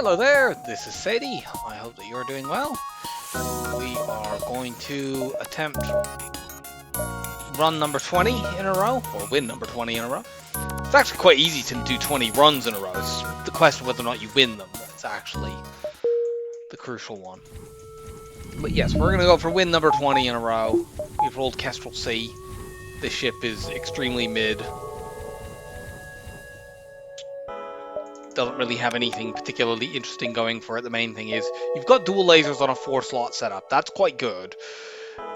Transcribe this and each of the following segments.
Hello there, this is Sadie. I hope that you're doing well. We are going to attempt run number 20 in a row, or win number 20 in a row. It's actually quite easy to do 20 runs in a row. It's the question of whether or not you win them that's actually the crucial one. But yes, we're going to go for win number 20 in a row. We've rolled Kestrel C. This ship is extremely mid. Doesn't really have anything particularly interesting going for it. The main thing is you've got dual lasers on a 4-slot setup. That's quite good.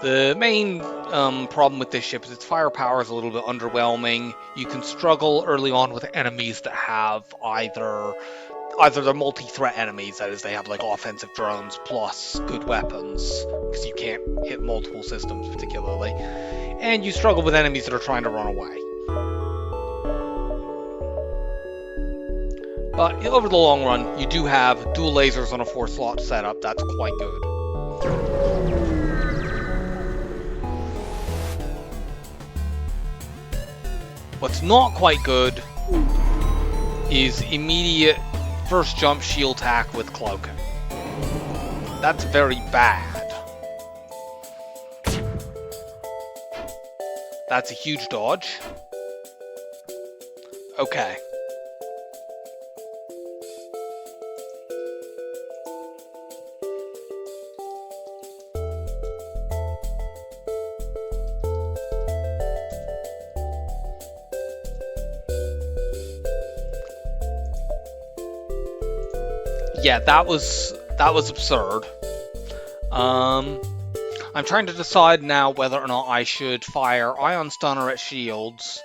The main problem with this ship is its firepower is a little bit underwhelming. You can struggle early on with enemies that have either they're multi-threat enemies, that is, they have like offensive drones plus good weapons, because you can't hit multiple systems particularly, and you struggle with enemies that are trying to run away. But over the long run, you do have dual lasers on a 4-slot setup. That's quite good. What's not quite good is immediate first jump shield attack with cloaking. That's very bad. That's a huge dodge. Okay. Yeah, that was absurd. I'm trying to decide now whether or not I should fire Ion Stunner at shields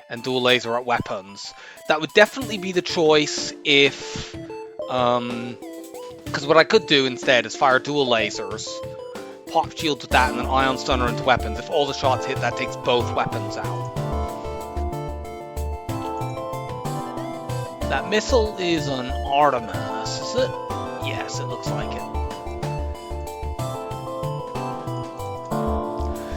and dual laser at weapons. That would definitely be the choice if, because what I could do instead is fire dual lasers, pop shields with that, and then Ion Stunner into weapons. If all the shots hit, that takes both weapons out. That missile is an Artemis, is it? Yes, it looks like it.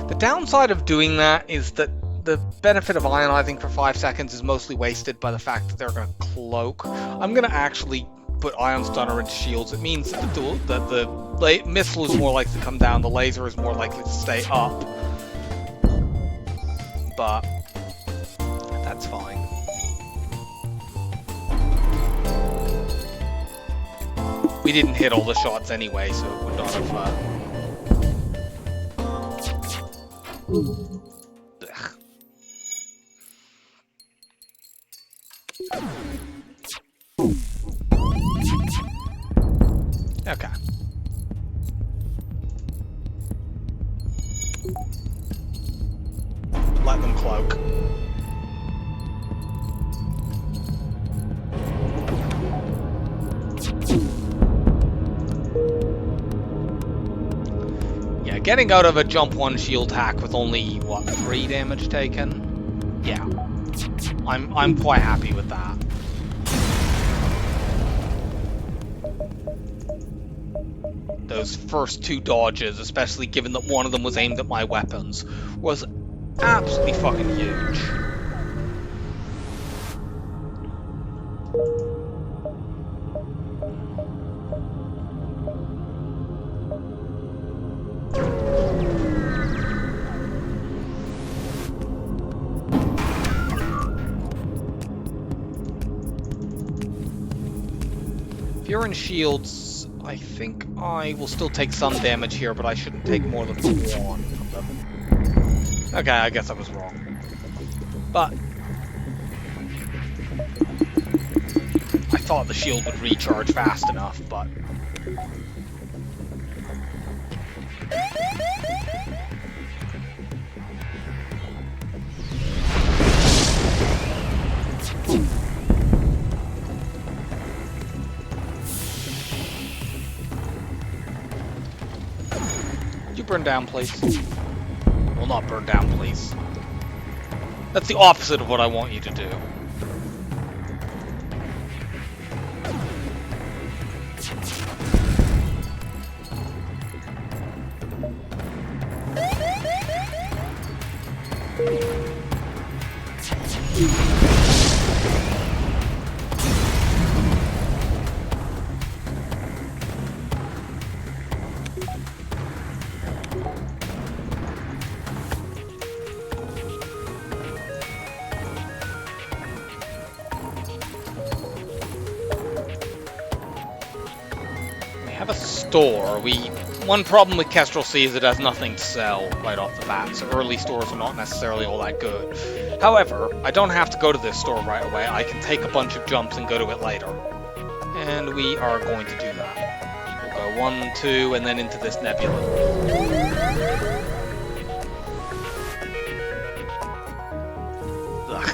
The downside of doing that is that the benefit of ionizing for 5 seconds is mostly wasted by the fact that they're going to cloak. I'm going to actually put Ion Stunner into shields. It means that the missile is more likely to come down, the laser is more likely to stay up. But that's fine. We didn't hit all the shots anyway, so it would not have... Okay. Let them cloak. Getting out of a jump 1 shield hack with only, what, 3 damage taken? Yeah. I'm quite happy with that. Those first 2 dodges, especially given that one of them was aimed at my weapons, was absolutely fucking huge. If you're in shields, I think I will still take some damage here, but I shouldn't take more than 1 of them. Okay, I guess I was wrong. But I thought the shield would recharge fast enough, but... burn down, please. Well, not burn down, please. That's the opposite of what I want you to do. have a store. One problem with Kestrel C is it has nothing to sell right off the bat, so early stores are not necessarily all that good. However, I don't have to go to this store right away. I can take a bunch of jumps and go to it later. And we are going to do that. We'll go 1, 2, and then into this nebula. Ugh.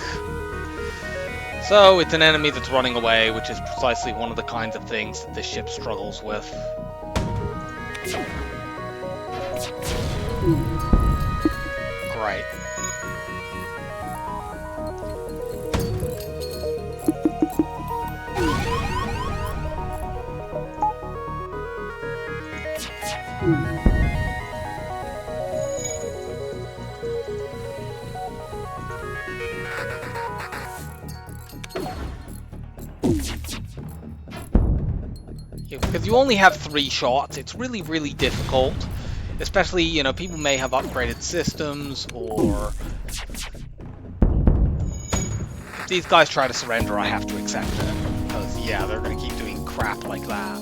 So, it's an enemy that's running away, which is precisely one of the kinds of things that this ship struggles with. Great. Because you only have 3 shots, it's really, really difficult. Especially, you know, people may have upgraded systems, or... If these guys try to surrender, I have to accept it. Because, yeah, they're going to keep doing crap like that.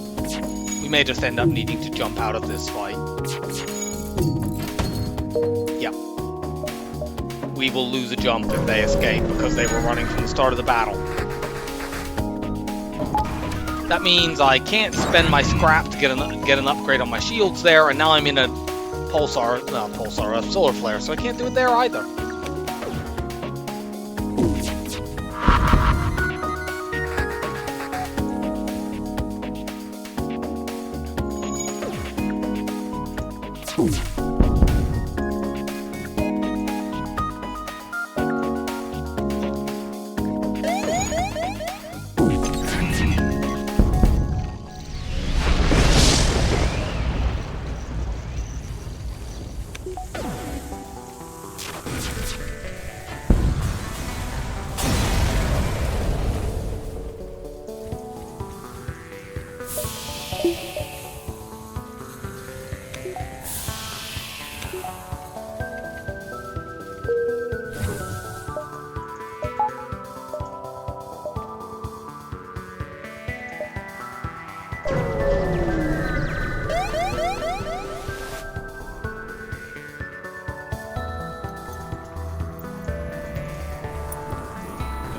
We may just end up needing to jump out of this fight. Yep. We will lose a jump if they escape, because they were running from the start of the battle. That means I can't spend my scrap to get an upgrade on my shields there, and now I'm in a a solar flare, so I can't do it there either.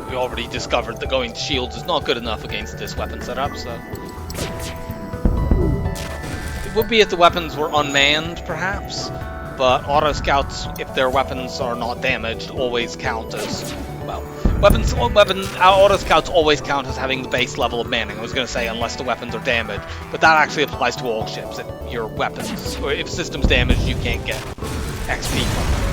We already discovered that going to shields is not good enough against this weapon setup, so... It would be if the weapons were unmanned, perhaps, but auto-scouts, if their weapons are not damaged, always count as... Well, auto-scouts always count as having the base level of manning. I was going to say, unless the weapons are damaged, but that actually applies to all ships. If your weapons, or if system's damaged, you can't get XP from them.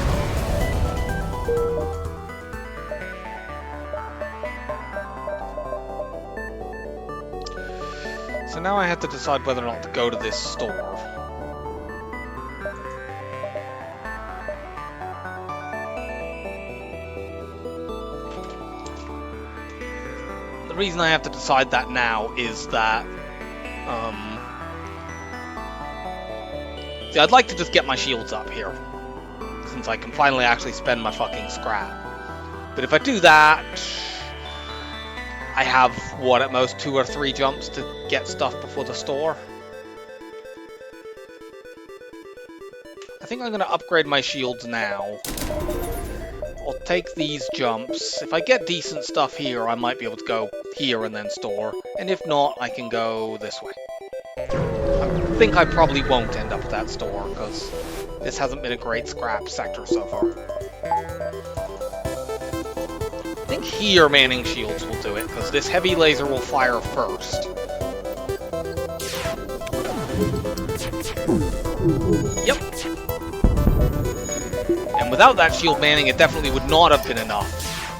So now I have to decide whether or not to go to this store. The reason I have to decide that now is that, see, I'd like to just get my shields up here, since I can finally actually spend my fucking scrap. But if I do that, I have, what, at most 2 or 3 jumps to get stuff before the store. I think I'm going to upgrade my shields now. I'll take these jumps. If I get decent stuff here, I might be able to go here and then store. And if not, I can go this way. I think I probably won't end up at that store, because this hasn't been a great scrap sector so far. I think here manning shields will do it, because this heavy laser will fire first. Yep. And without that shield manning, it definitely would not have been enough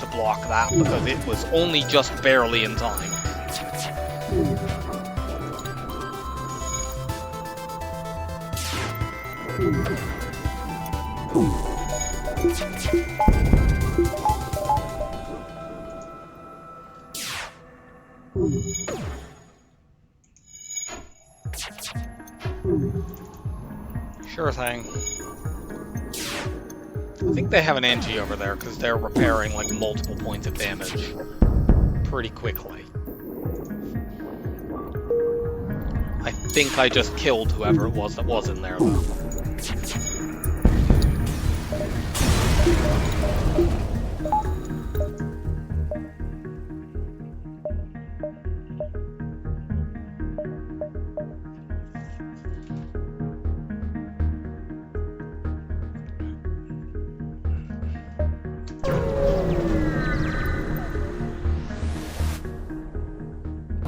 to block that, because it was only just barely in time. Sure thing. I think they have an NG over there because they're repairing like multiple points of damage pretty quickly. I think I just killed whoever it was that was in there, though.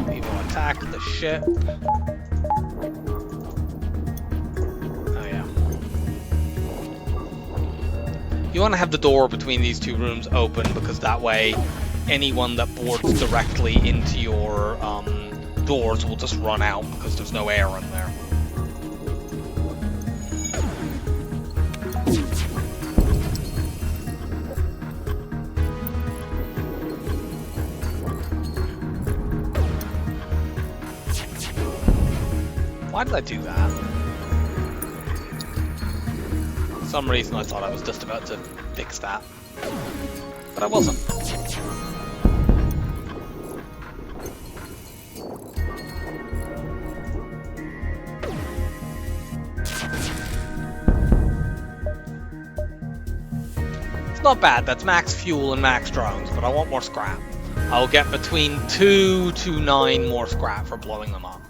People attack the ship. Oh yeah. You want to have the door between these two rooms open, because that way anyone that boards directly into your doors will just run out because there's no air in there. Why did I do that? For some reason I thought I was just about to fix that, but I wasn't. It's not bad, that's max fuel and max drones, but I want more scrap. I'll get between 2 to 9 more scrap for blowing them up.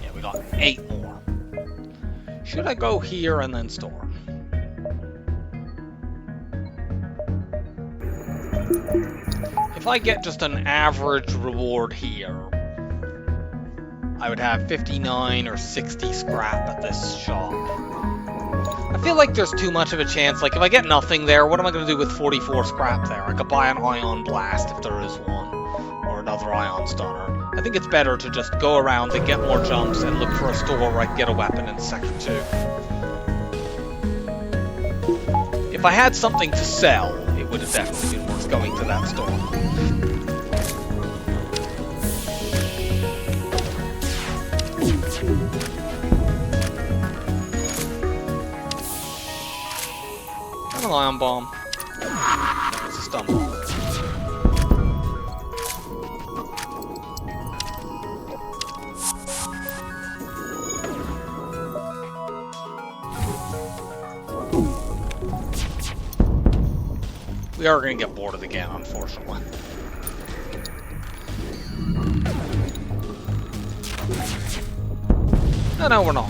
Yeah, we got 8 more. Should I go here and then store? If I get just an average reward here, I would have 59 or 60 scrap at this shop. I feel like there's too much of a chance. Like, if I get nothing there, what am I going to do with 44 scrap there? I could buy an ion blast if there is one, or another ion stunner. I think it's better to just go around and get more jumps and look for a store where I can get a weapon in Sector 2. If I had something to sell, it would have definitely been worth going to that store. An ion bomb. It's a stun bomb. We are going to get boarded again, unfortunately. No, we're not.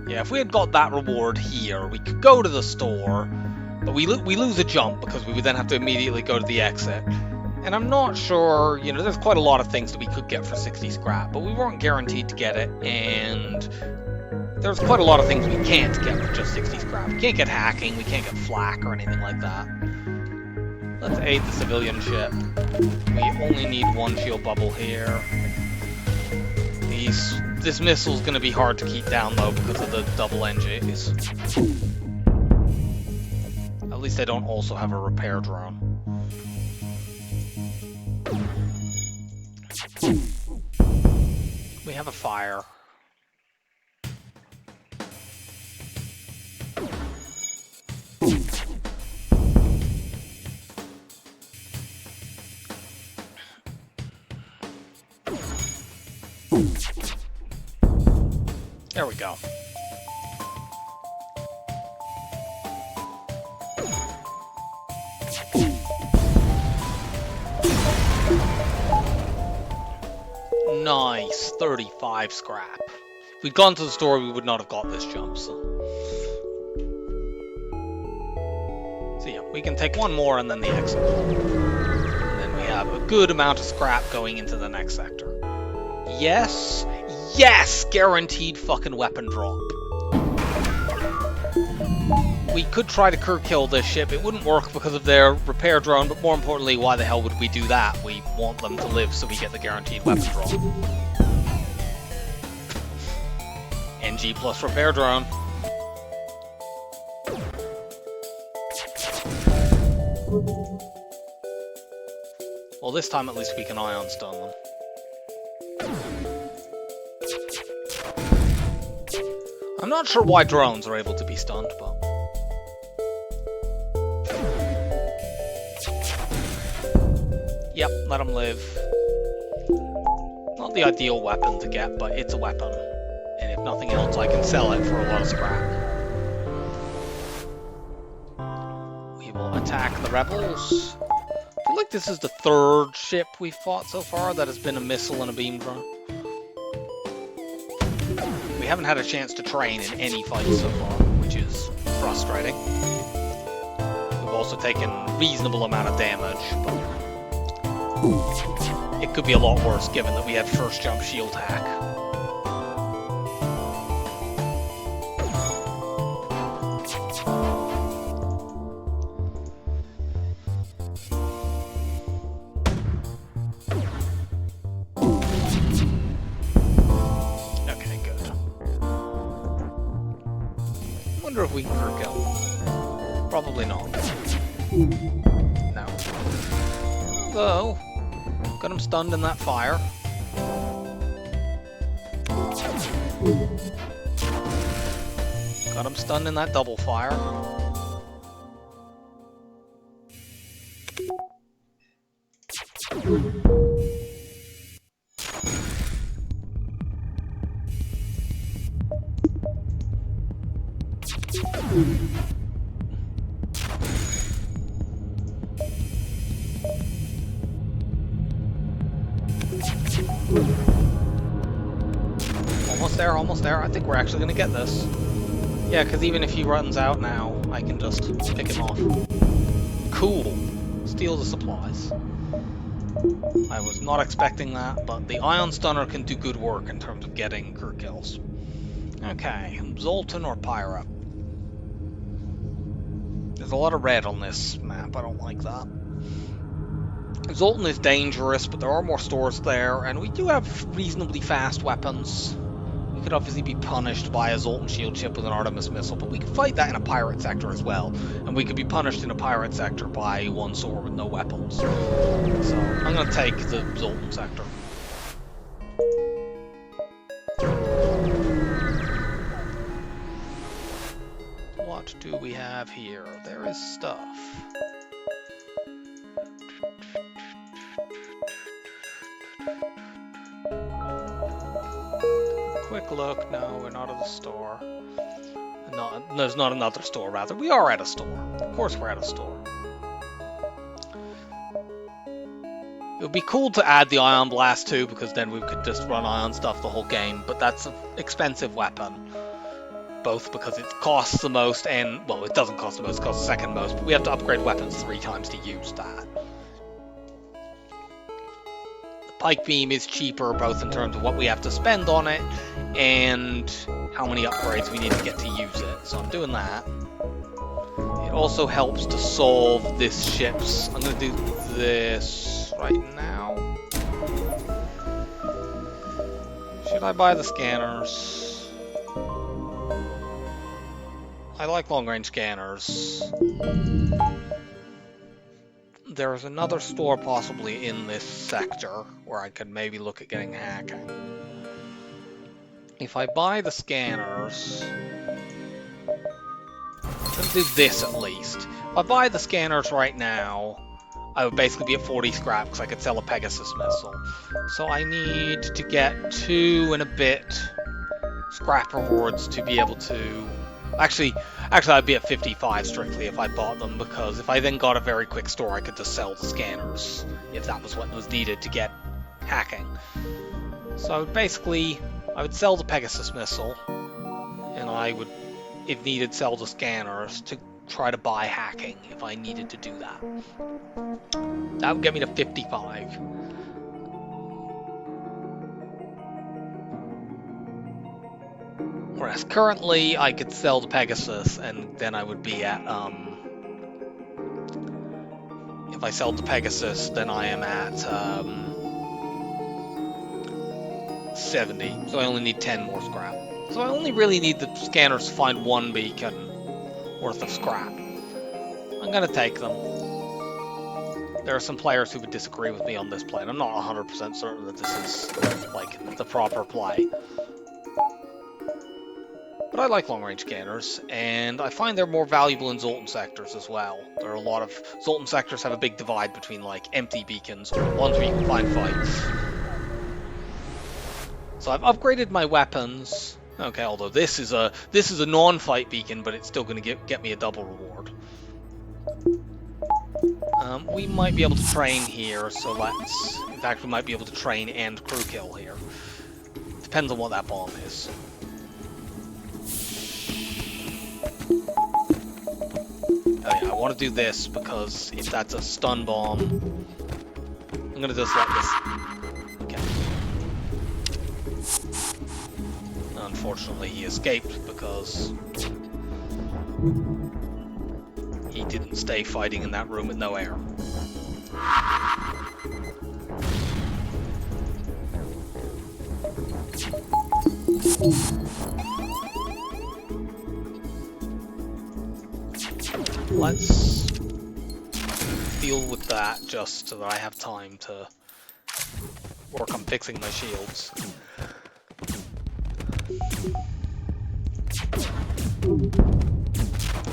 Yeah, if we had got that reward here, we could go to the store, but we lose a jump because we would then have to immediately go to the exit. And I'm not sure, you know, there's quite a lot of things that we could get for 60 scrap, but we weren't guaranteed to get it, and there's quite a lot of things we can't get with just 60 scrap. We can't get hacking, we can't get flak or anything like that. Let's aid the civilian ship. We only need 1 shield bubble here. This missile's going to be hard to keep down, though, because of the double NGs. At least they don't also have a repair drone. We have a fire. There we go. Nice, 35 scrap. If we'd gone to the store, we would not have got this jump, so yeah, we can take 1 more and then the exit. And then we have a good amount of scrap going into the next sector. Yes! Yes! Guaranteed fucking weapon drop. We could try to crew kill this ship. It wouldn't work because of their repair drone, but more importantly, why the hell would we do that? We want them to live so we get the guaranteed weapon drop. NG plus repair drone. Well, this time at least we can ion stun them. I'm not sure why drones are able to be stunned, but... Yep, let them live. Not the ideal weapon to get, but it's a weapon. And if nothing else, I can sell it for a lot of scrap. We will attack the rebels. I feel like this is the third ship we've fought so far that has been a missile and a beam drone. We haven't had a chance to train in any fights so far, which is frustrating. We've also taken a reasonable amount of damage, but it could be a lot worse given that we had first jump shield hack. Okay, good. I wonder if we can hurt kill. Probably not. No. Though, got him stunned in that fire. Got him stunned in that double fire. Almost there. I think we're actually going to get this. Yeah, because even if he runs out now, I can just pick him off. Cool. Steal the supplies. I was not expecting that, but the Ion Stunner can do good work in terms of getting crew kills. Okay, Zoltan or Pyra? There's a lot of red on this map, I don't like that. Zoltan is dangerous, but there are more stores there, and we do have reasonably fast weapons. We could obviously be punished by a Zoltan shield ship with an Artemis missile, but we could fight that in a pirate sector as well. And we could be punished in a pirate sector by one sword with no weapons. So I'm going to take the Zoltan sector. What do we have here? There is stuff. Quick look. No, we're not at the store. No, there's not another store, rather. We are at a store. Of course we're at a store. It would be cool to add the Ion Blast too, because then we could just run Ion stuff the whole game, but that's an expensive weapon. Both because it costs the most and, well, it doesn't cost the most, it costs the second most, but we have to upgrade weapons 3 times to use that. Pike Beam is cheaper, both in terms of what we have to spend on it and how many upgrades we need to get to use it. So I'm doing that. It also helps to solve this ship's... I'm going to do this right now. Should I buy the scanners? I like long-range scanners. There's another store possibly in this sector where I could maybe look at getting hacking. If I buy the scanners... Let's do this at least. If I buy the scanners right now, I would basically be at 40 scrap because I could sell a Pegasus missile. So I need to get 2 and a bit scrap rewards to be able to... Actually, I'd be at 55 strictly if I bought them, because if I then got a very quick store, I could just sell the scanners, if that was what was needed to get hacking. So I would sell the Pegasus missile, and I would, if needed, sell the scanners to try to buy hacking if I needed to do that. That would get me to 55. Whereas currently, I could sell the Pegasus, and then I would be at, if I sell the Pegasus, then I am at, 70. So I only need 10 more scrap. So I only really need the scanners to find 1 beacon worth of scrap. I'm gonna take them. There are some players who would disagree with me on this play, and I'm not 100% certain that this is, like, the proper play. But I like long-range scanners, and I find they're more valuable in Zoltan sectors as well. There are a lot of... Zoltan sectors have a big divide between, like, empty beacons, or ones where you can find fights. So I've upgraded my weapons. Okay, although this is a non-fight beacon, but it's still going to get me a double reward. We might be able to train here, so let's... In fact, we might be able to train and crew kill here. Depends on what that bomb is. Oh yeah, I want to do this, because if that's a stun bomb... I'm going to just let this... Okay. Unfortunately, he escaped, because... he didn't stay fighting in that room with no air. Let's deal with that just so that I have time to work on fixing my shields.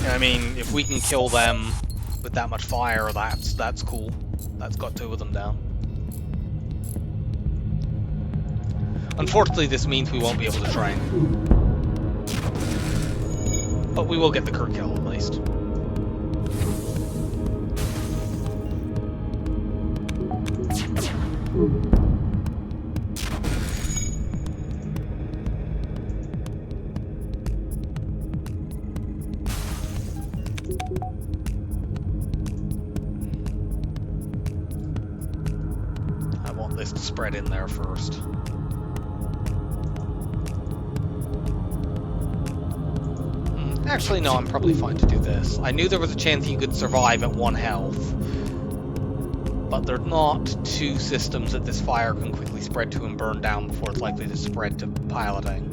I mean, if we can kill them with that much fire, that's cool. That's got 2 of them down. Unfortunately, this means we won't be able to train. But we will get the crew kill at least. I want this to spread in there first. Actually, no, I'm probably fine to do this. I knew there was a chance he could survive at 1 health. But there are not 2 systems that this fire can quickly spread to and burn down before it's likely to spread to piloting.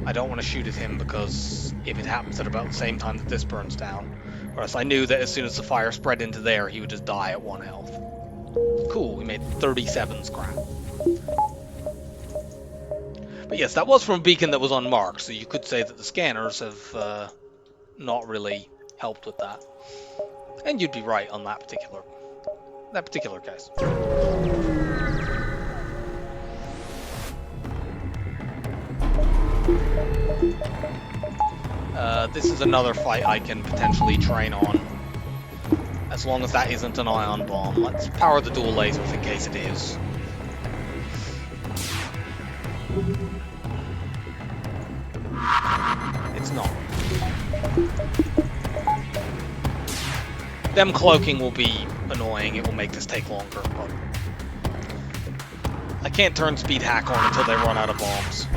I don't want to shoot at him because if it happens at about the same time that this burns down. Whereas I knew that as soon as the fire spread into there, he would just die at 1 health. Cool, we made 37 scrap. But yes, that was from a beacon that was unmarked, so you could say that the scanners have not really helped with that. And you'd be right on that particular case. This is another fight I can potentially train on. As long as that isn't an ion bomb. Let's power the dual lasers in case it is. It's not. Them cloaking will be annoying, it will make this take longer, but I can't turn speed hack on until they run out of bombs.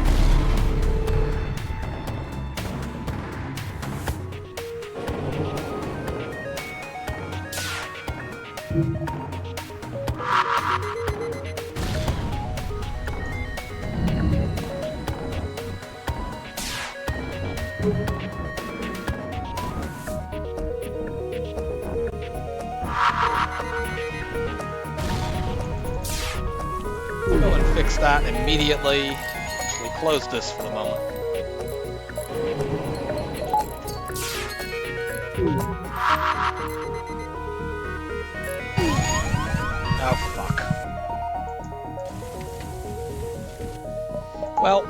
Go and fix that immediately. Actually, close this for the moment. Oh, fuck. Well.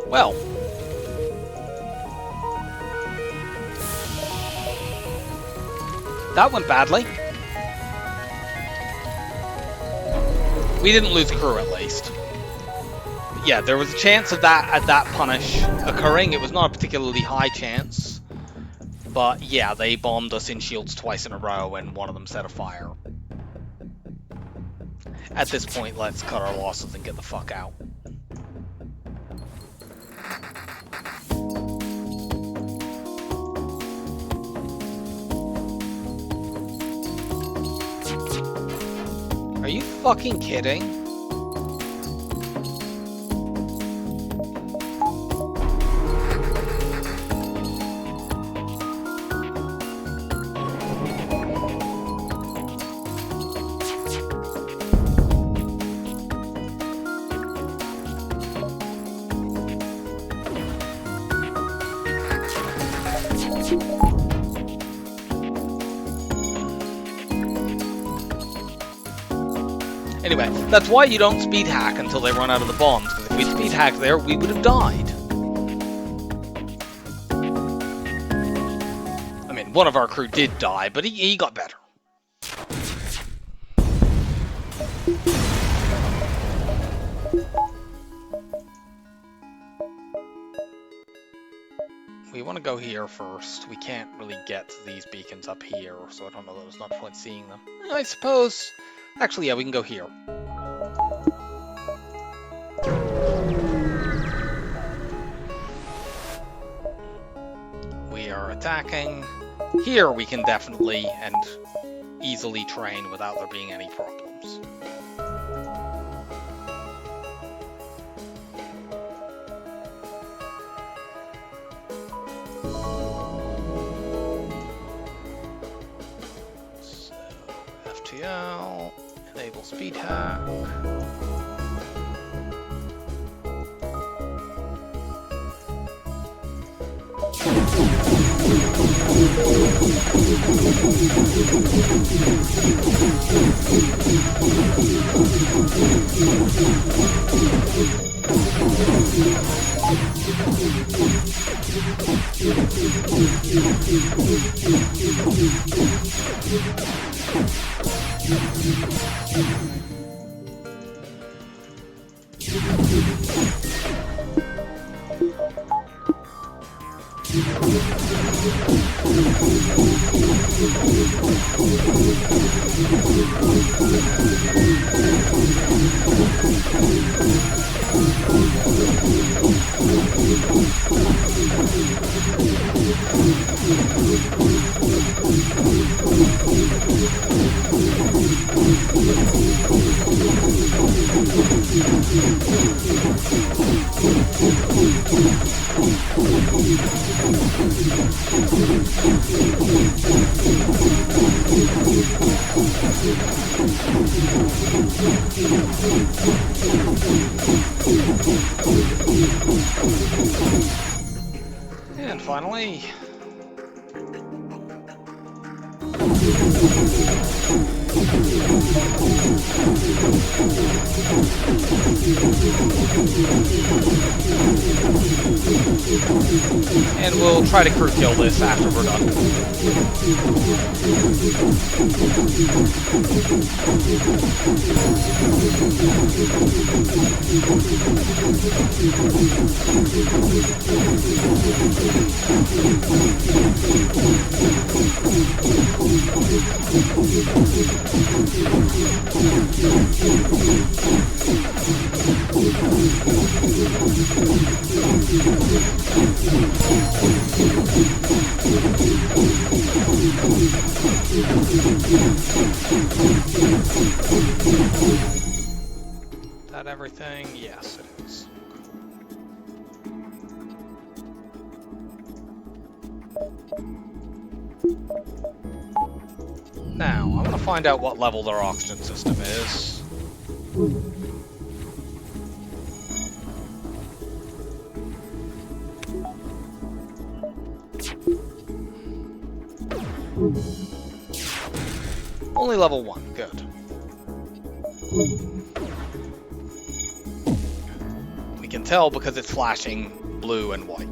Well. That went badly. We didn't lose crew, at least. But yeah, there was a chance of that punish occurring. It was not a particularly high chance. But yeah, they bombed us in shields twice in a row, and one of them set a fire. At this point, let's cut our losses and get the fuck out. Are you fucking kidding? Anyway, that's why you don't speed hack until they run out of the bombs, because if we'd speed hacked there, we would have died. I mean, one of our crew did die, but he got better. We want to go here first. We can't really get to these beacons up here, so I don't know, there's not point seeing them. I suppose... Actually, yeah, we can go here. We are attacking. Here we can definitely and easily train without there being any problems. So, FTL, enable speed hack. And finally, and we'll try to crew kill this after we're done. Is that everything? Yes, it is. Now, I'm going to find out what level their oxygen system is. Only level 1, good. We can tell because it's flashing blue and white.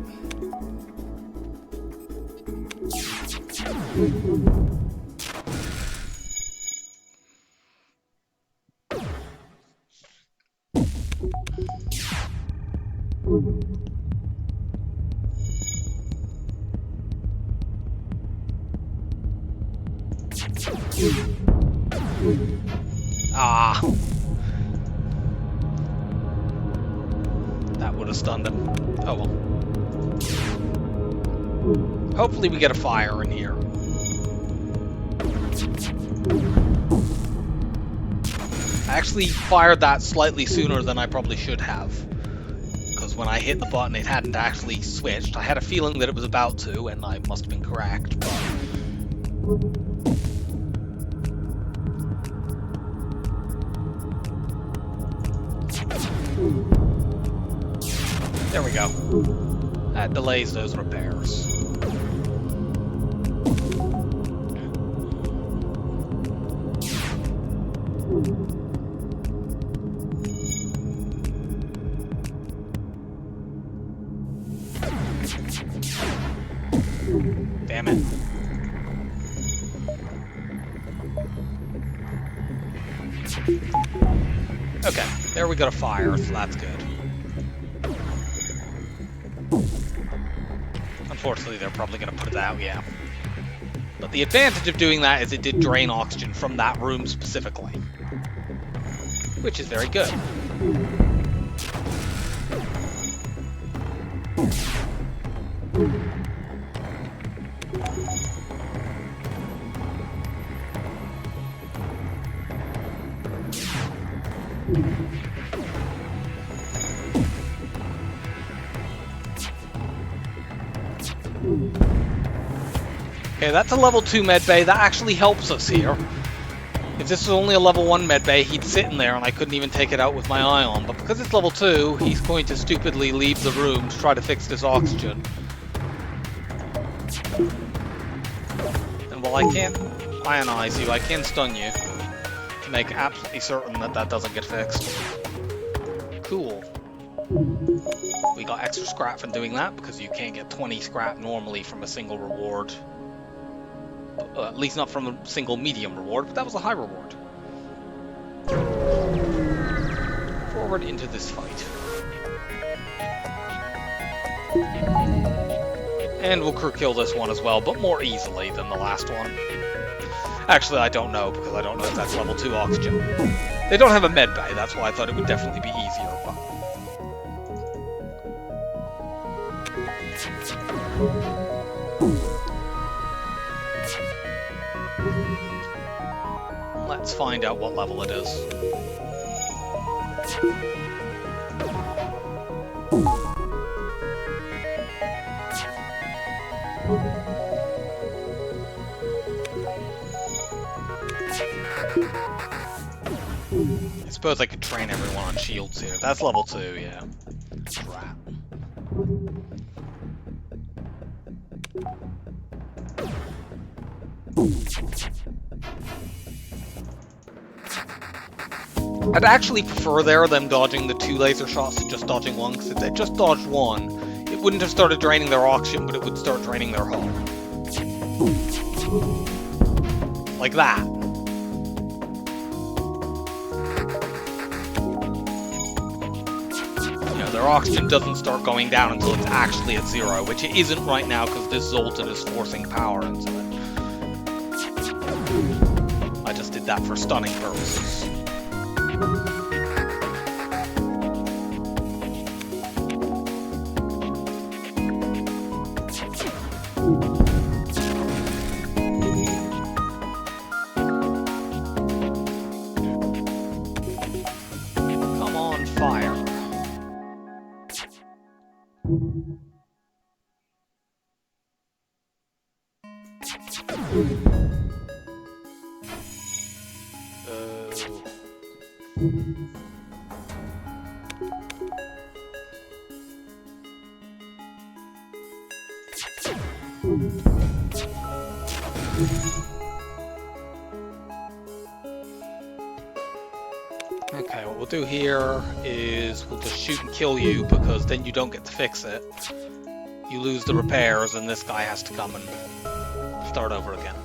Ah! That would have stunned him. Oh well. Hopefully we get a fire in here. I actually fired that slightly sooner than I probably should have. Because when I hit the button it hadn't actually switched. I had a feeling that it was about to, and I must have been correct, but... There we go. That delays those repairs. Damn it. Okay, there we got a fire, so that's good. Unfortunately, they're probably going to put it out, yeah. But the advantage of doing that is it did drain oxygen from that room specifically. Which is very good. Okay, that's a level 2 medbay. That actually helps us here. If this was only a level 1 medbay, he'd sit in there and I couldn't even take it out with my ion. But because it's level 2, he's going to stupidly leave the room to try to fix this oxygen. And while I can't ionize you, I can stun you to make absolutely certain that that doesn't get fixed. Cool. We got extra scrap from doing that because you can't get 20 scrap normally from a single reward. At least not from a single medium reward, but that was a high reward. Forward into this fight. And we'll crew kill this one as well, but more easily than the last one. Actually, I don't know, because I don't know if that's level 2 oxygen. They don't have a med bay, that's why I thought it would definitely be easier. But... let's find out what level it is. I suppose I could train everyone on shields here. That's level 2, yeah. Crap. I'd actually prefer them dodging the 2 laser shots to just dodging one, because if they just dodged one, it wouldn't have started draining their oxygen, but it would start draining their hull. Like that. You know, their oxygen doesn't start going down until it's actually at 0, which it isn't right now because this Zoltan is forcing power into it. I just did that for stunning purposes. Come on, fire. Okay, what we'll do here is we'll just shoot and kill you, because then you don't get to fix it. You lose the repairs and this guy has to come and start over again.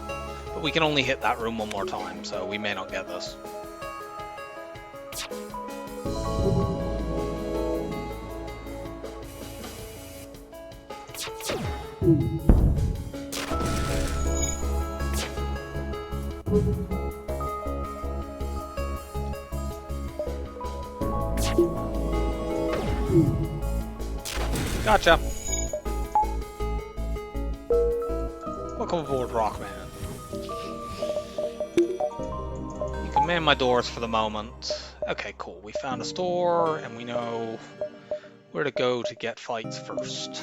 But we can only hit that room one more time, so we may not get this. Gotcha. Welcome aboard, Rockman. You can man my doors for the moment. Okay, cool. We found a store, and we know where to go to get fights first.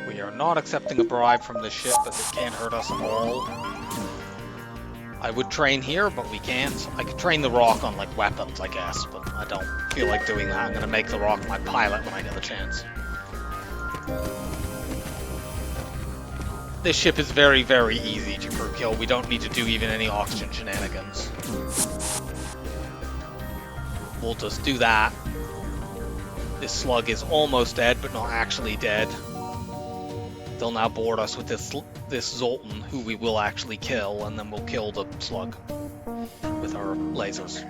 We are not accepting a bribe from this ship, as it can't hurt us at all. I would train here, but we can't. I could train the Rock on, like, weapons, I guess, but I don't feel like doing that. I'm gonna make the Rock my pilot when I get the chance. This ship is very, very easy to crew kill. We don't need to do even any oxygen shenanigans. we'll just do that. This slug is almost dead, but not actually dead. They'll now board us with this Zoltan, who we will actually kill, and then we'll kill the slug with our lasers.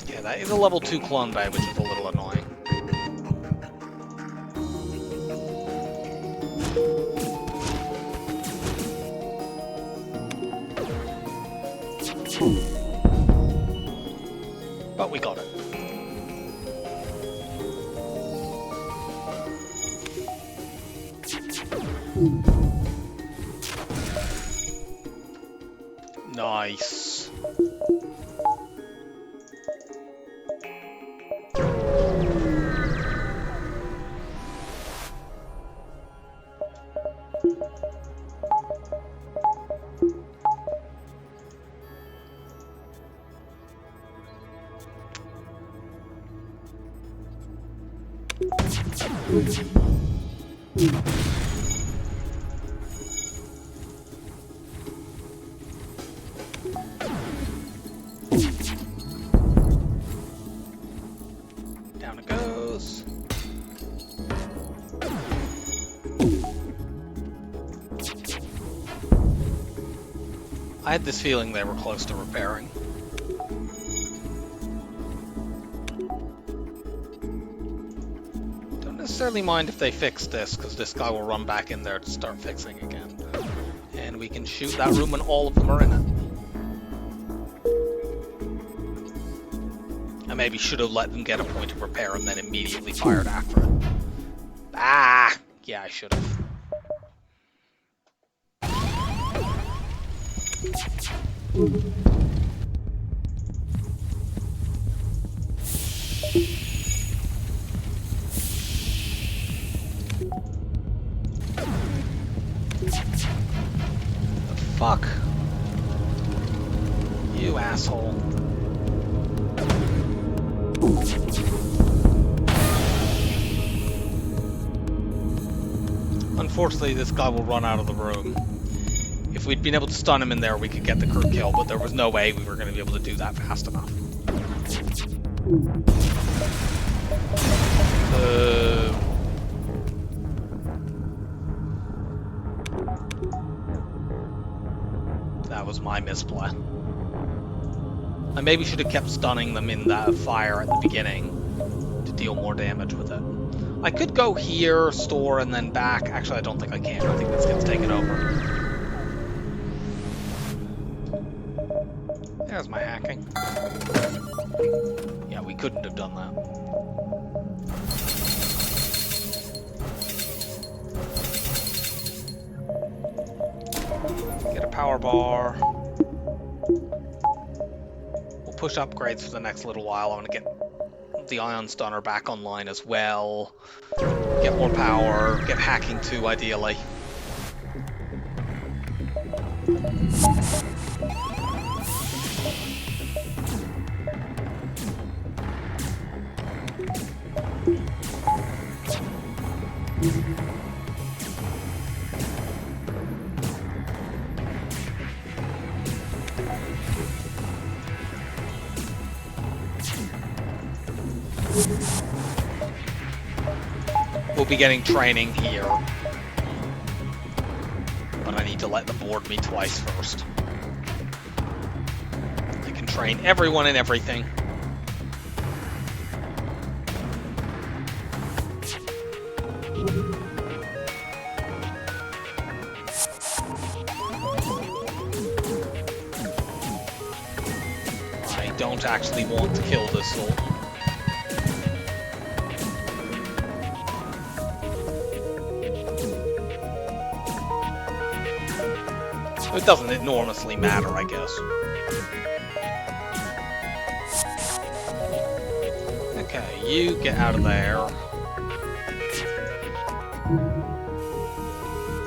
Yeah, that is a level 2 clone bay, which is a little annoying. But we got it. Nice. Down it goes. I had this feeling they were close to repairing. Don't necessarily mind if they fix this, because this guy will run back in there to start fixing again. And we can shoot that room and all of them are in it. I maybe should have let them get a point of repair and then immediately fired after it. Ah! Yeah, I should have. The fuck? You asshole. Unfortunately, this guy will run out of the room. If we'd been able to stun him in there, we could get the crew kill, but there was no way we were going to be able to do that fast enough. That was my misplay. I maybe should have kept stunning them in that fire at the beginning to deal more damage with it. I could go here, store, and then back. Actually, I don't think I can. I think this gets taken over. There's my hacking. Yeah, we couldn't have done that. Get a power bar. We'll push upgrades for the next little while. I want to get the ion stunner back online as well. Get more power. Get hacking too, ideally. We'll be getting training here. But I need to let them board me twice first. I can train everyone and everything. I don't actually want to kill this soul. It doesn't enormously matter, I guess. Okay, you get out of there.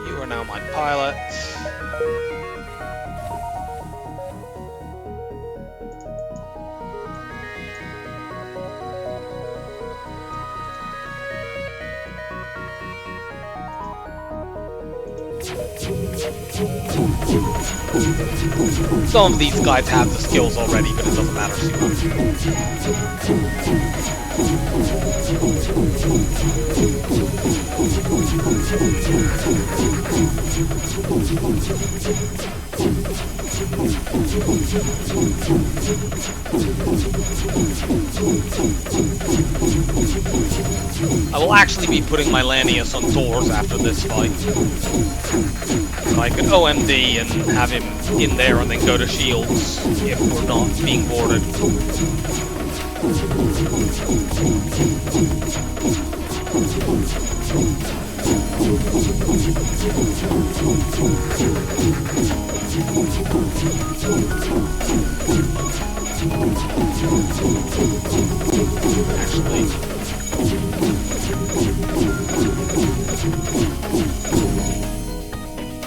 You are now my pilot. Some of these guys have the skills already, but it doesn't matter too much. I will actually be putting my Lanius on doors after this fight. I could OMD and have him in there and then go to shields if we're not being boarded. Actually,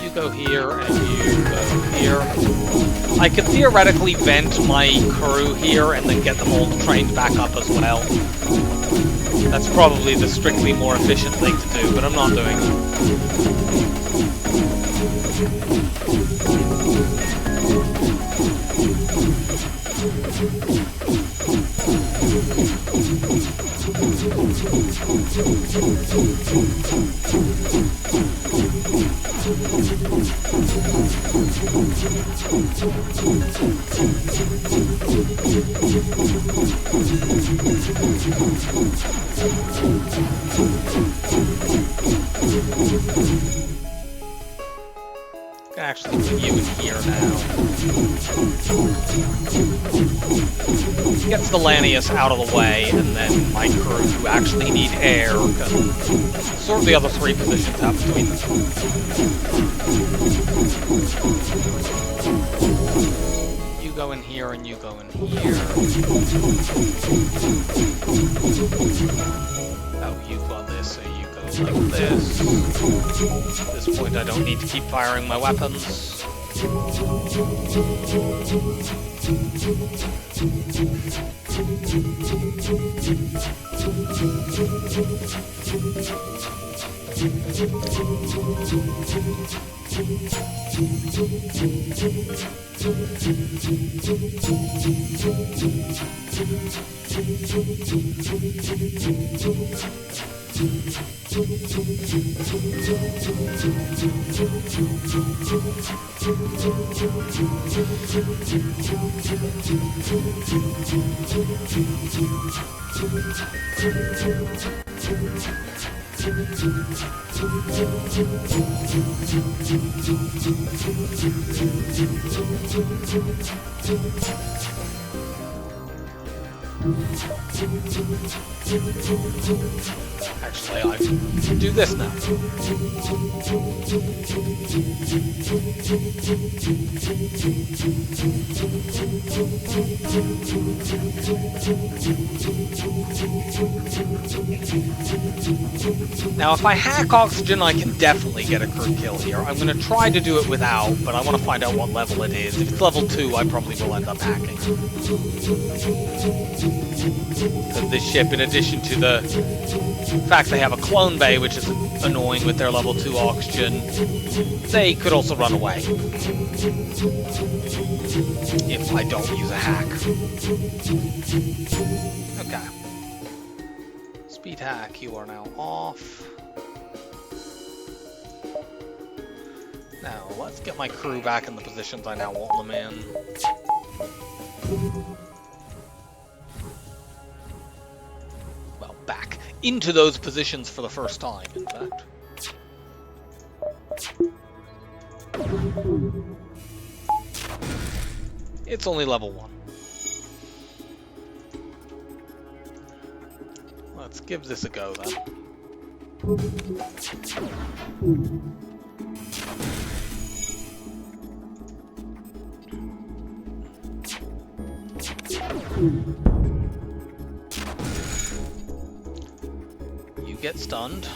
you go here and you go here. I could theoretically vent my crew here and then get them all trained back up as well. That's probably the strictly more efficient thing to do, but I'm not doing it. Actually put you in here now. Gets the Lanius out of the way, and then my crew who actually need air can sort the other three positions out between them. You go in here and you go in here. Oh, you got this, so you go like this. At this point I don't need to keep firing my weapons. Actually, I can do this now. Now, if I hack oxygen, I can definitely get a crew kill here. I'm going to try to do it without, but I want to find out what level it is. If it's level 2, I probably will end up hacking. So this ship, in addition to the fact they have a clone bay, which is annoying with their level 2 oxygen, they could also run away if I don't use a hack. Okay. Speed hack, you are now off. Now, let's get my crew back in the positions I now want them in. Well, back into those positions for the first time, in fact. It's only level 1. Let's give this a go, then. You get stunned.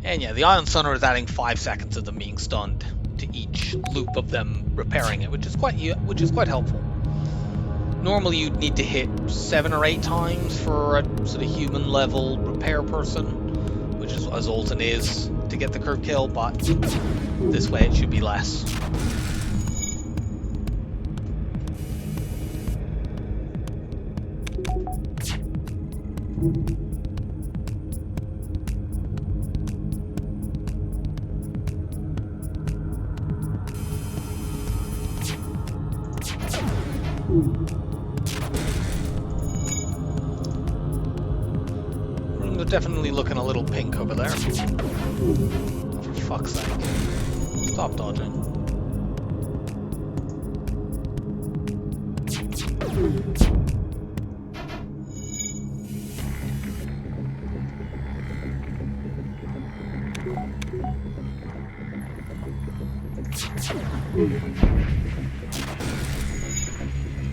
And yeah, the Ion Stunner is adding 5 seconds of them being stunned to each loop of them repairing it, which is quite helpful. Normally you'd need to hit 7 or 8 times for a sort of human level repair person, which is as Alton is, to get the curve kill, but this way it should be less. They're definitely looking a little pink over there. For fuck's sake. Stop dodging.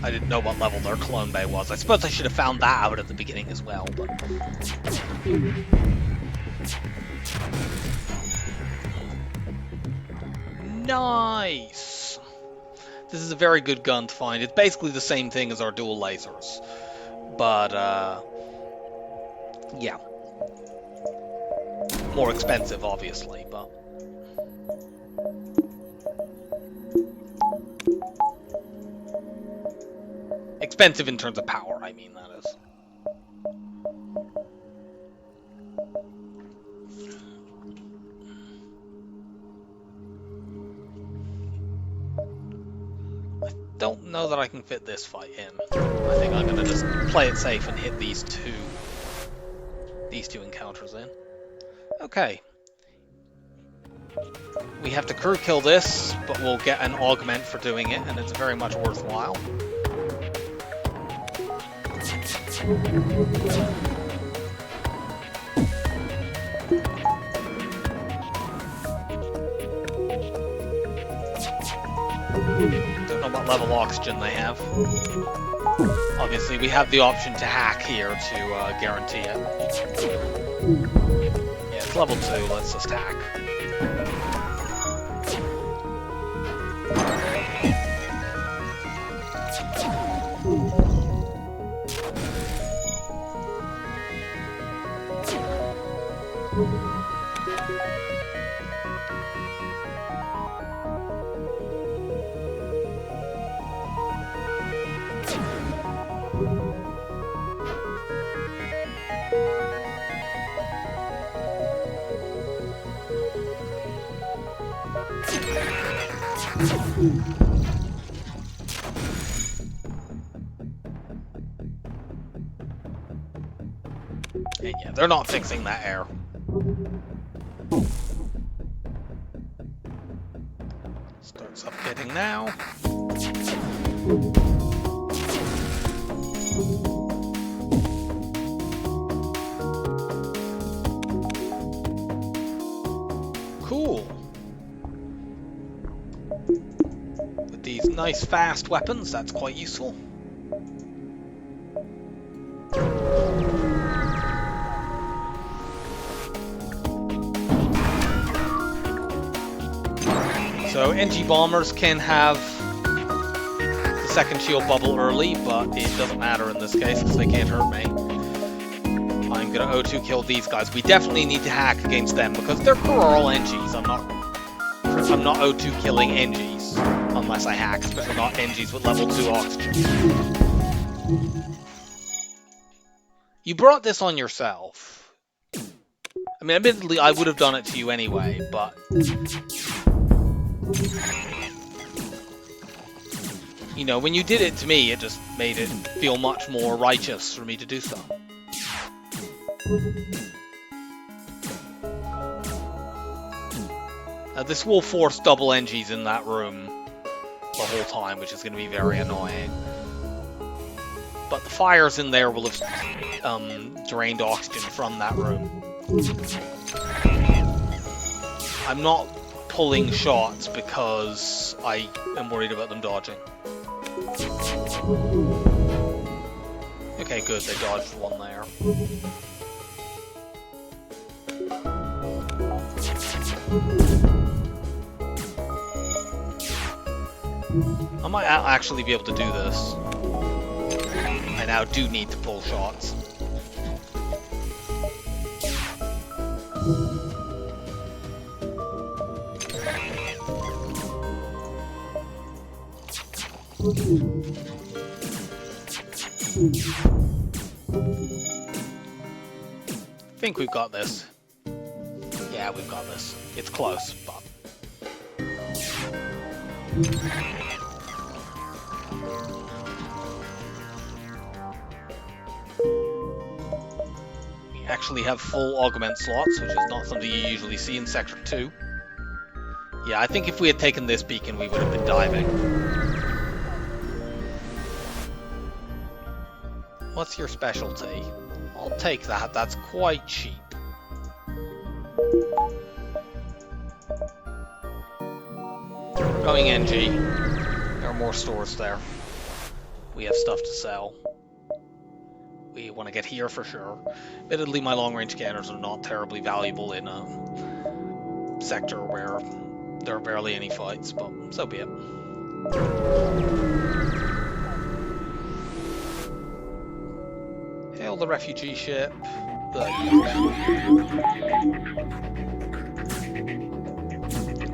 I didn't know what level their clone bay was. I suppose I should have found that out at the beginning as well, but... Nice! This is a very good gun to find. It's basically the same thing as our dual lasers. But, yeah. More expensive, obviously, but... Expensive in terms of power, I mean, that is. I don't know that I can fit this fight in. I think I'm gonna just play it safe and hit these two encounters in. Okay. We have to crew kill this, but we'll get an augment for doing it, and it's very much worthwhile. Don't know what level oxygen they have. Obviously, we have the option to hack here to guarantee it. Yeah, it's level 2. Let's just hack. And yeah, they're not fixing that error. Starts updating now. Cool. With these nice fast weapons, that's quite useful. So NG bombers can have the second shield bubble early, but it doesn't matter in this case because they can't hurt me. I'm gonna O2 kill these guys. We definitely need to hack against them because their crew are all NGs. I'm not O2 killing NGs unless I hack, especially not NGs with level 2 oxygen. You brought this on yourself. I mean, admittedly, I would have done it to you anyway, but... You know, when you did it to me, it just made it feel much more righteous for me to do so. This will force double NGs in that room the whole time, which is going to be very annoying. But the fires in there will have drained oxygen from that room. I'm not pulling shots because I am worried about them dodging. Okay, good, they dodged one there. I might actually be able to do this. I now do need to pull shots. I think we've got this. Yeah, we've got this. It's close, but... We actually have full augment slots, which is not something you usually see in Sector 2. Yeah, I think if we had taken this beacon, we would have been diving. What's your specialty? I'll take that, that's quite cheap. We're going NG. There are more stores there. We have stuff to sell. We want to get here for sure. Admittedly, my long-range scanners are not terribly valuable in a sector where there are barely any fights, but so be it. Hail the refugee ship.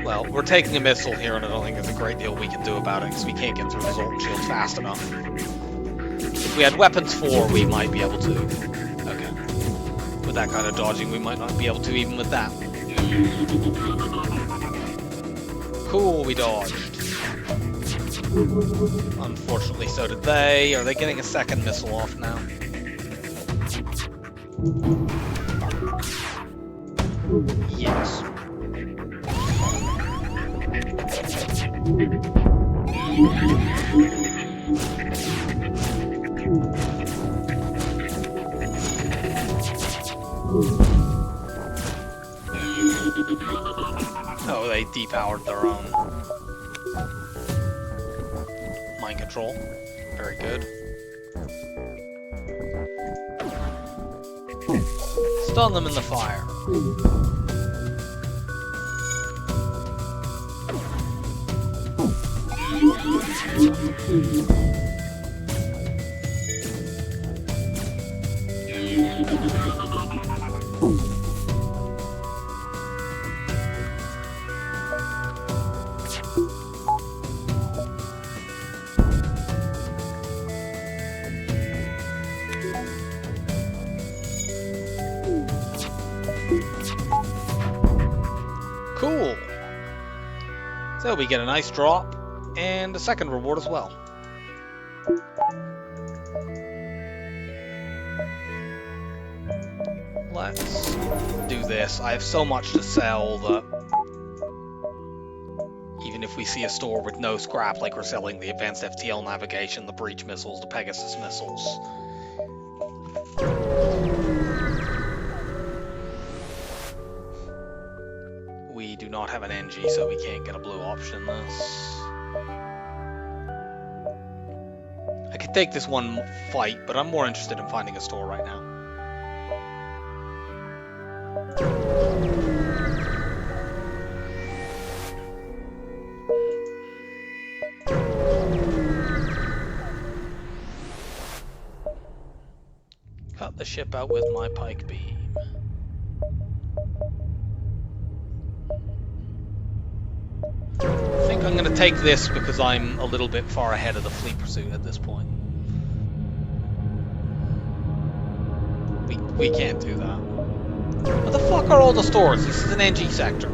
Well, we're taking a missile here, and I don't think there's a great deal we can do about it, because we can't get through the Zoltan shields fast enough. If we had weapons 4, we might be able to. Okay. With that kind of dodging, we might not be able to even with that. Cool, we dodged. Unfortunately, so did they. Are they getting a second missile off now? Yes. Oh, they depowered their own. Mind control. Very good. Stun them in the fire. Cool. So we get a nice drop and a second reward as well. Let's do this. I have so much to sell that even if we see a store with no scrap, like we're selling the advanced FTL navigation, the breach missiles, the Pegasus missiles. We do not have an NG, so we can't get a blue option in this. I could take this one fight, but I'm more interested in finding a store right now. Cut the ship out with my pike beam. I think I'm going to take this because I'm a little bit far ahead of the fleet pursuit at this point. We can't do that. What the fuck are all the stores? This is an NG sector.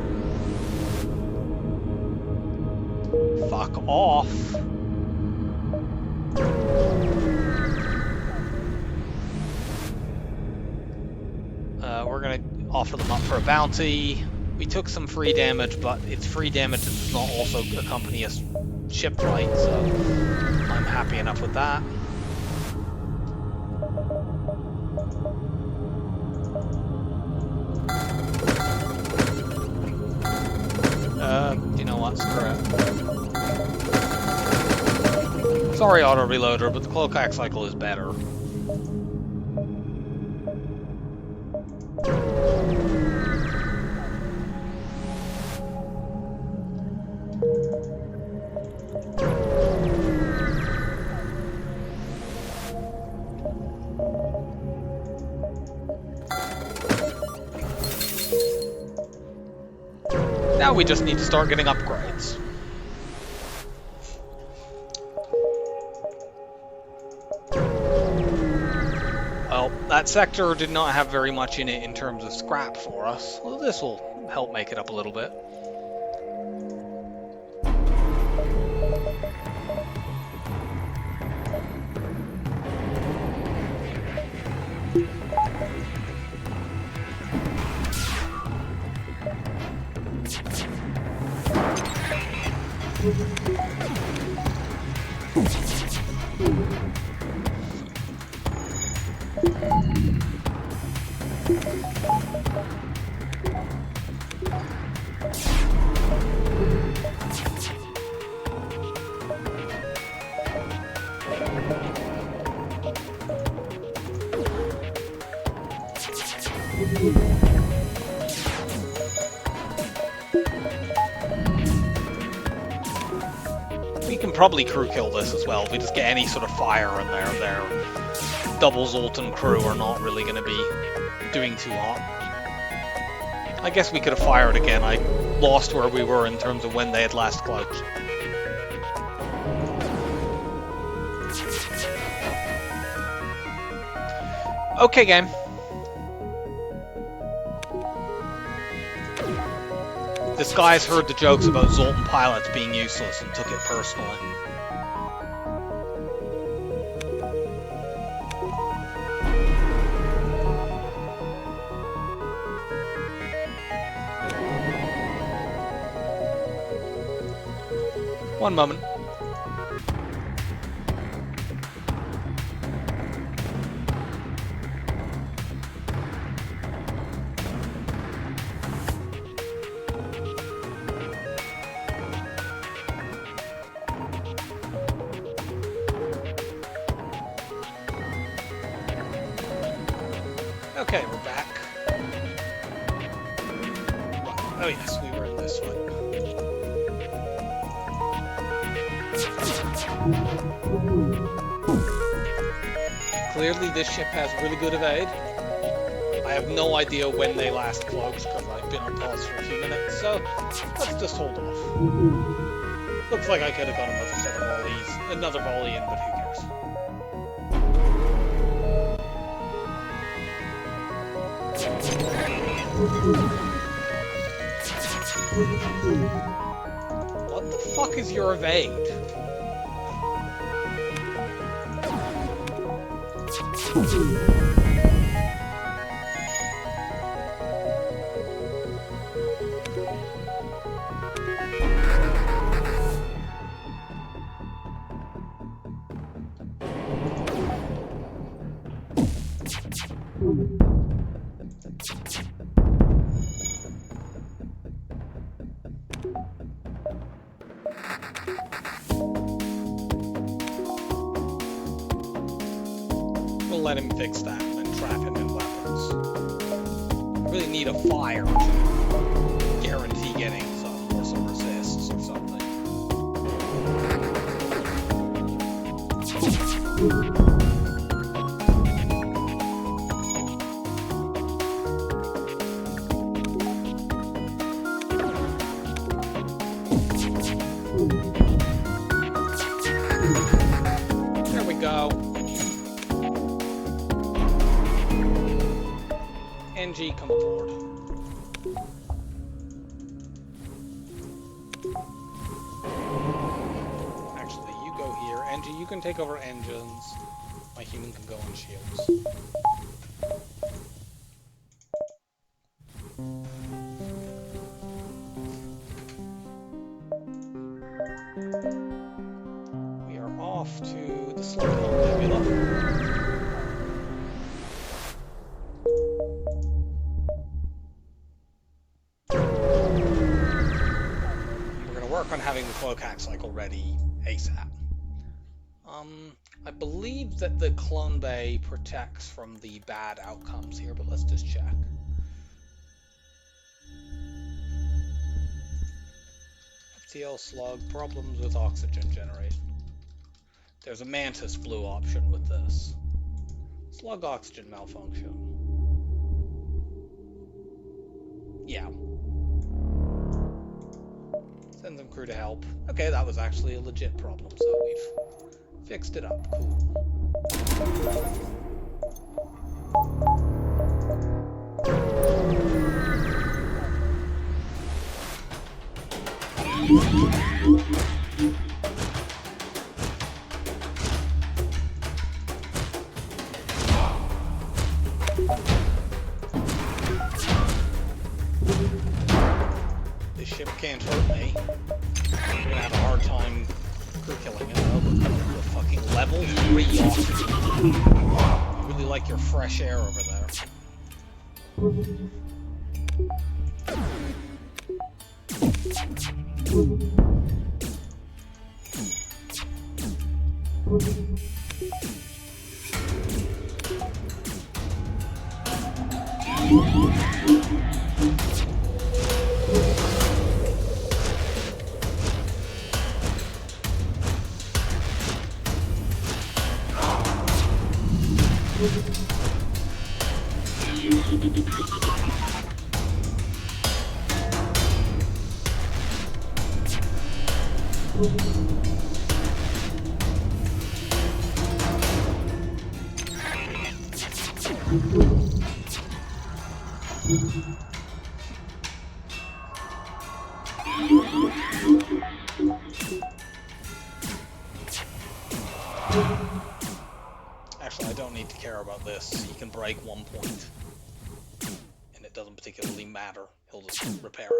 Fuck off. We're going to offer them up for a bounty. We took some free damage, but it's free damage that does not also accompany a ship fight, so I'm happy enough with that. You know what? Screw it. Sorry, auto reloader, but the cloak axe cycle is better. Now we just need to start getting upgrades. Well, that sector did not have very much in it in terms of scrap for us. Well, this will help make it up a little bit. We can probably crew kill this as well. If we just get any sort of fire in there, their double Zoltan crew are not really going to be doing too hot. I guess we could have fired again. I lost where we were in terms of when they had last cloaked. Okay, game. This guy's heard the jokes about Zoltan pilots being useless and took it personally. One moment. Okay, we're back. Oh yes, we were in this one. Clearly this ship has really good evade. I have no idea when they last cloaked because I've been on pause for a few minutes, so let's just hold off. Looks like I could have got another set of volleys, another volley in, but who cares? What the fuck is your evade? We'll let him fix that and then trap him in weapons. I really need a fire to guarantee getting some resists or something. There we go. NG, come aboard. Actually, you go here. NG, you can take over engines. My human can go on shields. We are off to the Slughill Nebula. We're going to work on having the cloak hack cycle ready ASAP. I believe that the clone bay protects from the bad outcomes here, but let's just check. FTL slug, problems with oxygen generation. There's a mantis blue option with this. Slug oxygen malfunction. Yeah. Send some crew to help. Okay, that was actually a legit problem, so we've fixed it up. Cool. This ship can't hurt me. I'm gonna have a hard time crew killing it though. We're coming up with fucking level 3 oxygen. I really like your fresh air over there. Actually, I don't need to care about this. He can break 1 point. And it doesn't particularly matter. He'll just repair it.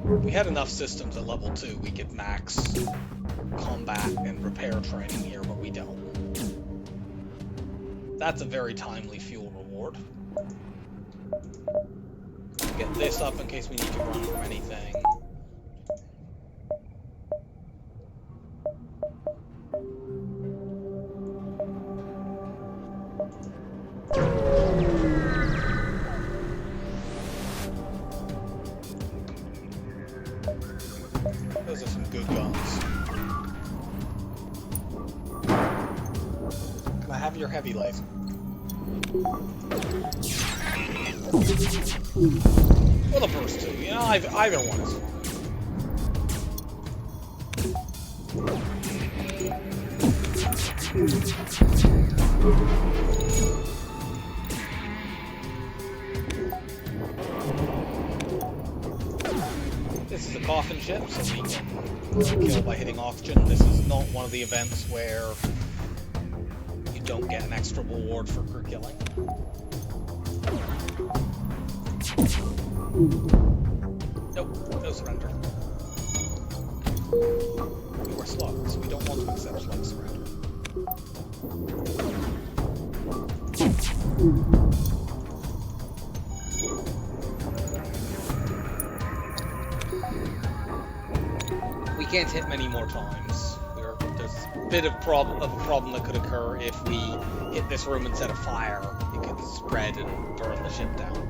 If we had enough systems at level 2, we could max combat and repair training here, but we don't. That's a very timely fuel reward. Get this up in case we need to run from anything. Those are some good guns. Can I have your heavy laser? Or the first two, you know, either one is fine. This is a coffin ship, so we can kill by hitting oxygen. This is not one of the events where you don't get an extra reward for crew killing. Nope, no surrender. We were slugs. We don't want to accept slug surrender. We can't hit many more times. There's a bit of a problem that could occur if we hit this room and set a fire. It could spread and burn the ship down.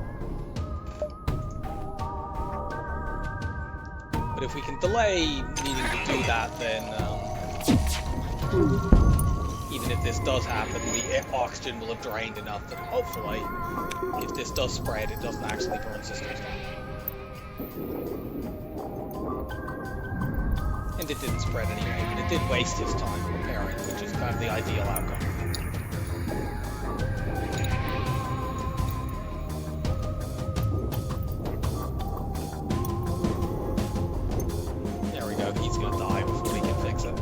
But if we can delay needing to do that, then even if this does happen, the oxygen will have drained enough that hopefully, if this does spread, it doesn't actually burn systems down. And it didn't spread anyway, but it did waste his time repairing, which is kind of the ideal outcome. There we go, he's gonna die before he can fix it.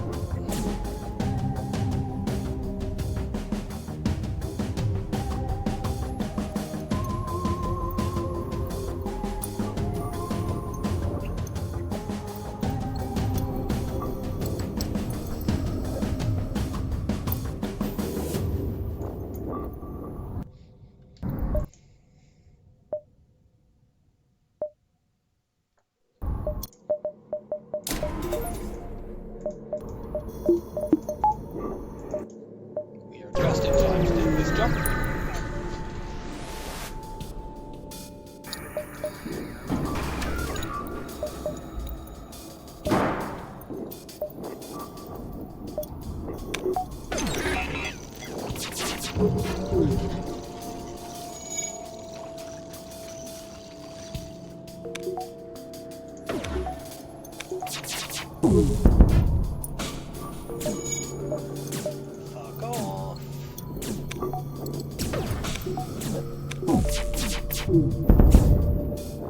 Fuck off.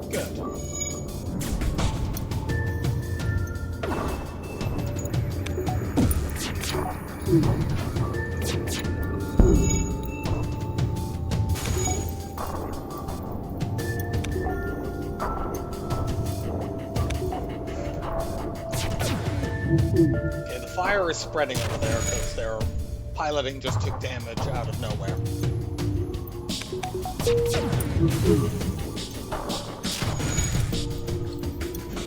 Good. Okay, the fire is spreading over there because their piloting just took damage out of nowhere.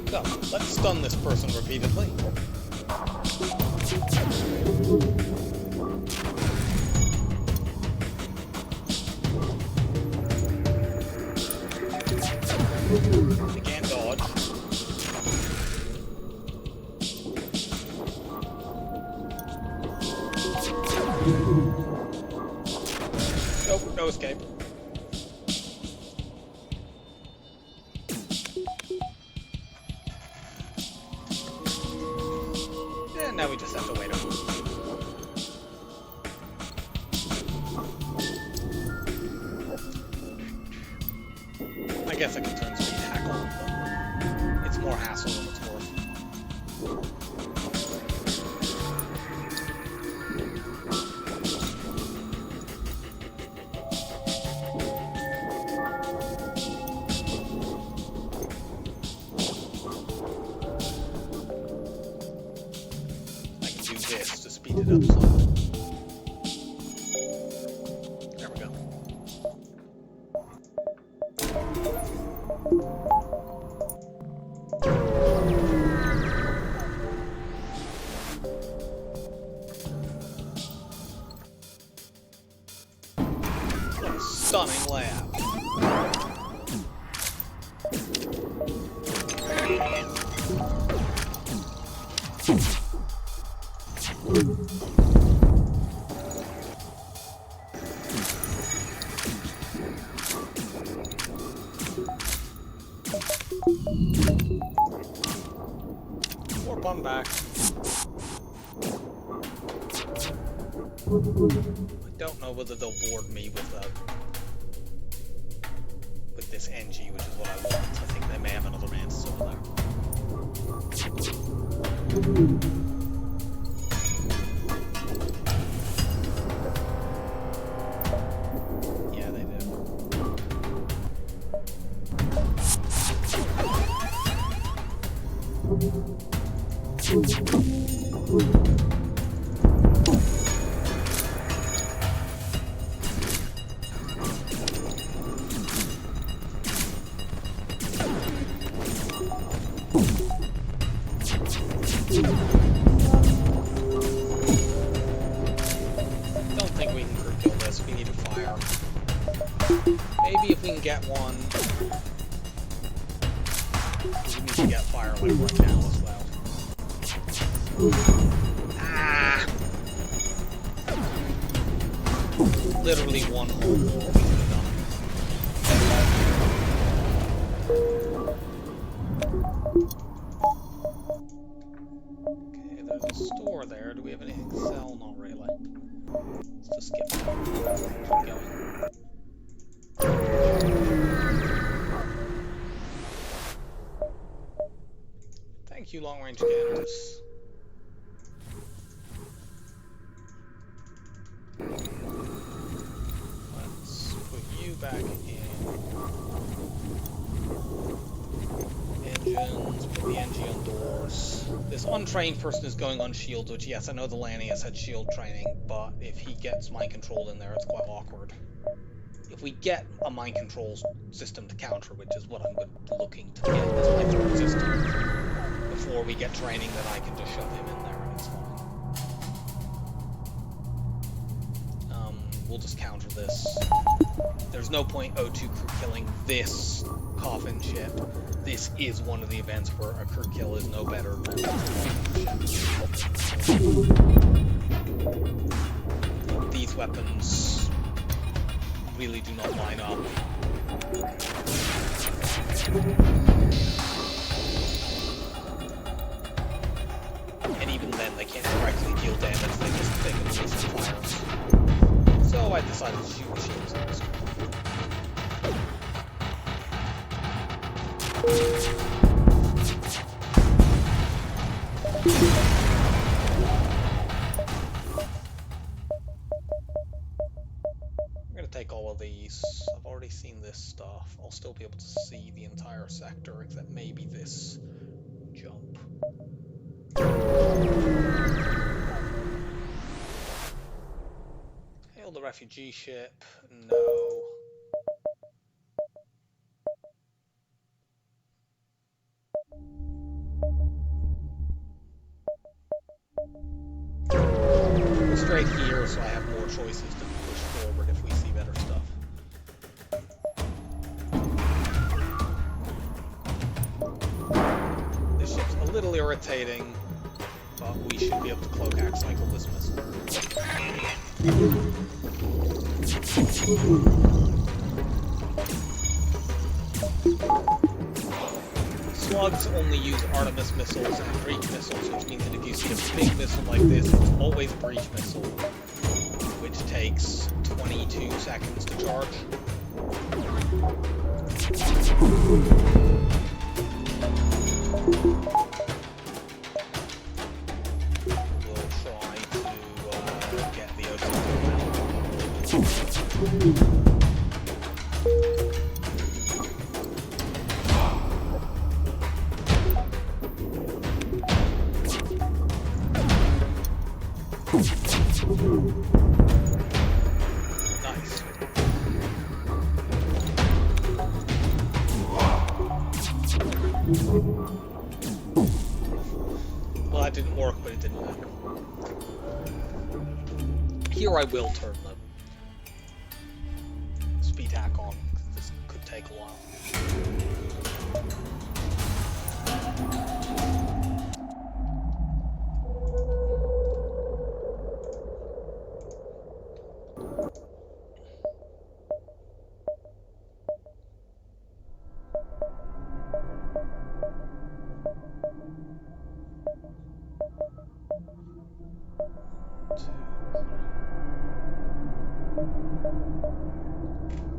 So, let's stun this person repeatedly. They can't dodge. Nope, no escape. And now we just have to wait a moment. I guess I can turn speed hack on, but it's more hassle than it's worth. This to speed it up slightly. There we go. What a stunning layout. Warp on back. I don't know whether they'll board me with this NG, which is what I want. I think they may have another mantis over there. Yeah, they do. Don't think we can crew kill this. We need a fire. Maybe if we can get one. We need to get fire like right now as well. Ah! Literally one hole more we could have done. Okay, there's a store there. Do we have anything to sell? Not really. Let's just skip that. Keep going. Thank you, long-range cannons. Let's put you back in. Engines, put the NG on doors. This untrained person is going on shields, which, yes, I know the Lanny has had shield training, but if he gets mind controlled in there, it's quite awkward. If we get a mind control system to counter, which is what I'm looking to get as my third system, before we get training, then I can just shove him in there and it's fine. We'll just counter this. There's no point O2 crew killing this coffin ship. This is one of the events where a crew kill is no better than these weapons really do not line up. I'm gonna take all of these. I've already seen this stuff. I'll still be able to see the entire sector, except maybe this jump. Hail the refugee ship. No. Go straight here so I have more choices to push forward if we see better stuff. This ship's a little irritating, but we should be able to cloak act cycle this missile. Slugs only use Artemis missiles and breach missiles, which means that if you see a big missile like this, it's always breach missile, which takes 22 seconds to charge. We'll try to get the OC Nice. Well, that didn't work, but it didn't matter. Here I will turn the speed hack on. This could take a while.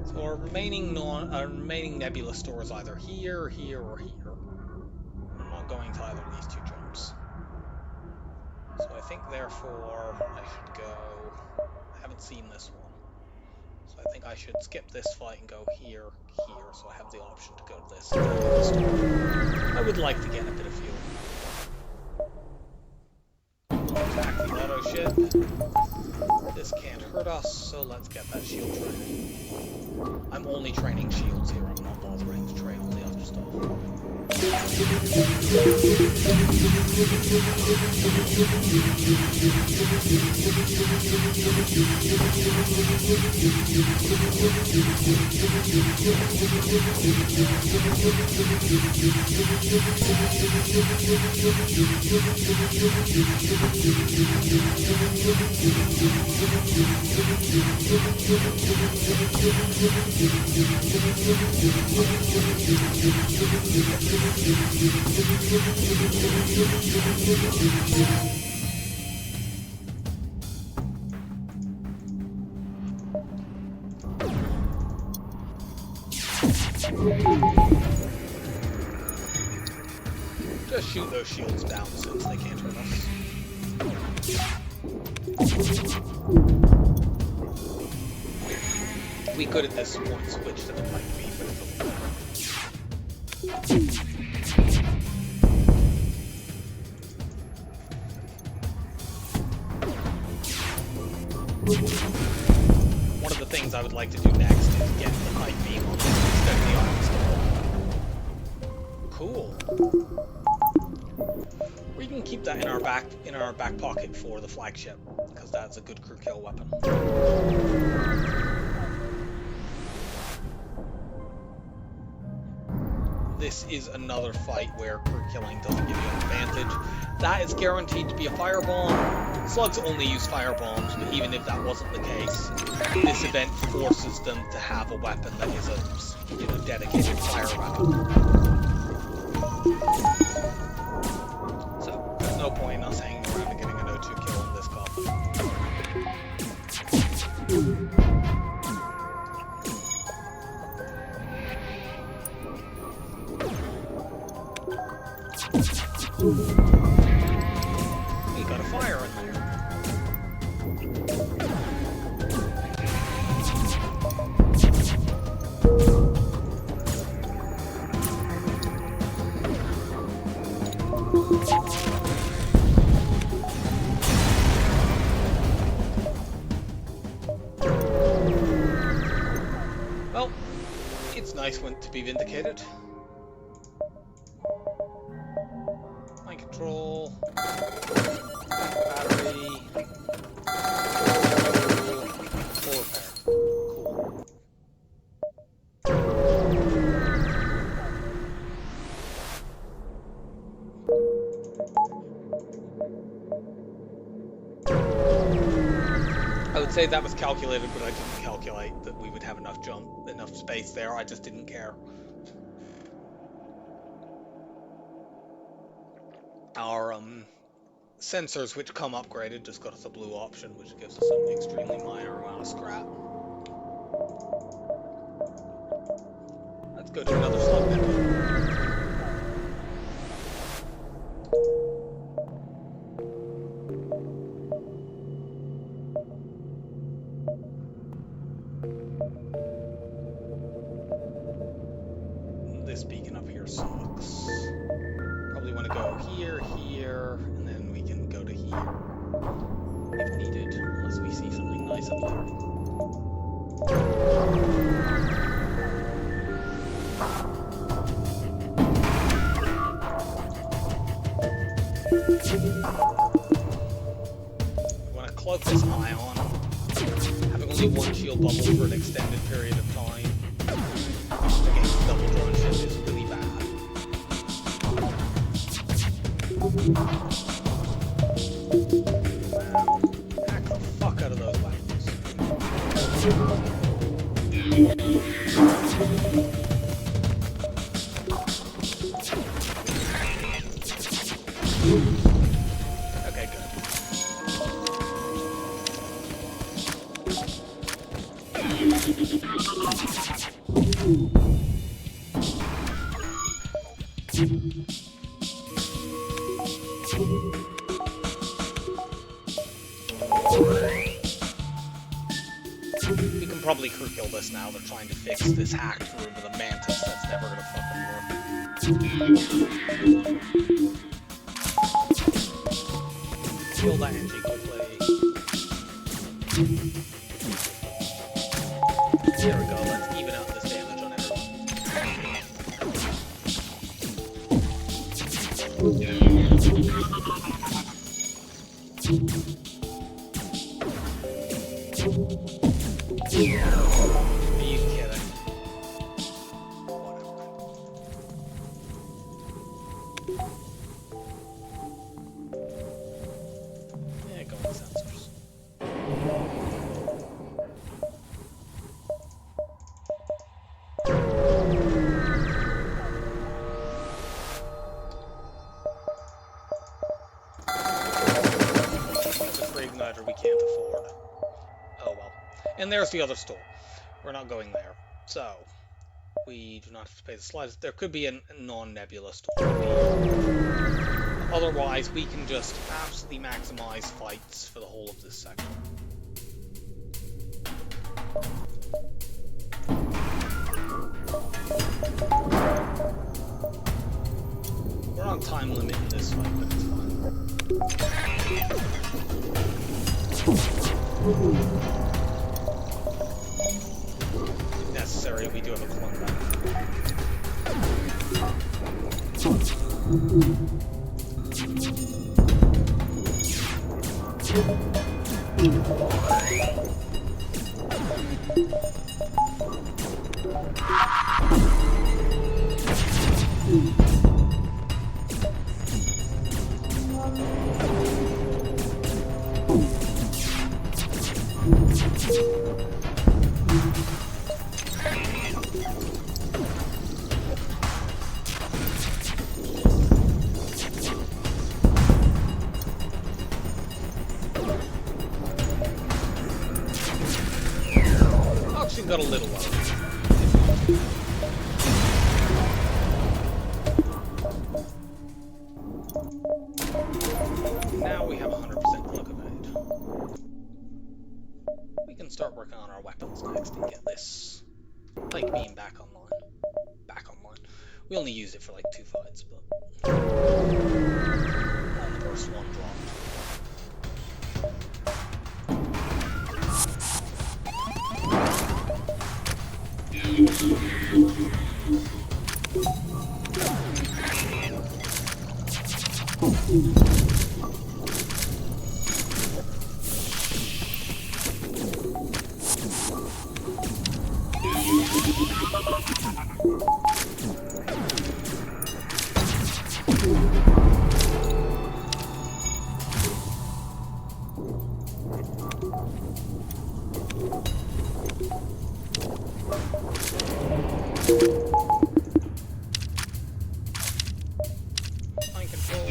So our remaining nebula store is either here, here, or here. I'm not going to either of these two jumps. So I think therefore I should go. I haven't seen this one. So I think I should skip this fight and go here, here, so I have the option to go to this. I would like to get a bit of fuel. Attack the auto ship. This can't hurt us, so let's get that shield training. I'm only training shields here, I'm not bothering to train all the other stuff. Just shoot those shields down since they can't hurt us. We could at this point switch to the light beam, but it's a little better. One of the things I would like to do next is get the light beam on this instead of the arms. Cool. We can keep that in our back pocket for the flagship, because that's a good crew kill weapon. This is another fight where crew killing doesn't give you an advantage. That is guaranteed to be a firebomb. Slugs only use firebombs, but even if that wasn't the case, this event forces them to have a weapon that is a dedicated fire weapon. So there's no point in us hanging around and getting an O2 kill in this combat. We got a fire in there. Well, it's nice when to be vindicated. Mind control, battery, full repair. Cool. I would say that was calculated, but I didn't calculate that we would have enough space there. I just didn't care. Our sensors, which come upgraded, just got us a blue option, which gives us an extremely minor amount of scrap. Let's go to another slug nebula. This beacon up here sucks. Probably want to go here, here, and then we can go to here if needed, unless we see something nice up there. We want to cloak this ion. Having only one shield bubble for an extended period of time against double drone ship is really bad. Hack the fuck out of those weapons. Okay, good. We can probably crew kill this now. They're trying to fix this hacked room with a mantis that's never gonna fucking work. Kill that engine quickly. There we go. Let's even out this damage on everyone. Are you kidding? Whatever. Yeah, go on sensors. Igniter we can't afford. Oh well. And there's the other store. We're not going there. So, we do not have to pay the slightest. There could be a non-nebula store here. Otherwise, we can just absolutely maximize fights for the whole of this section. We're on time limit in this fight, but it's fine. If necessary, we do have a clone back. Oxygen got a little low. We only used it for like 2 fights, but on the first one dropped. Mind control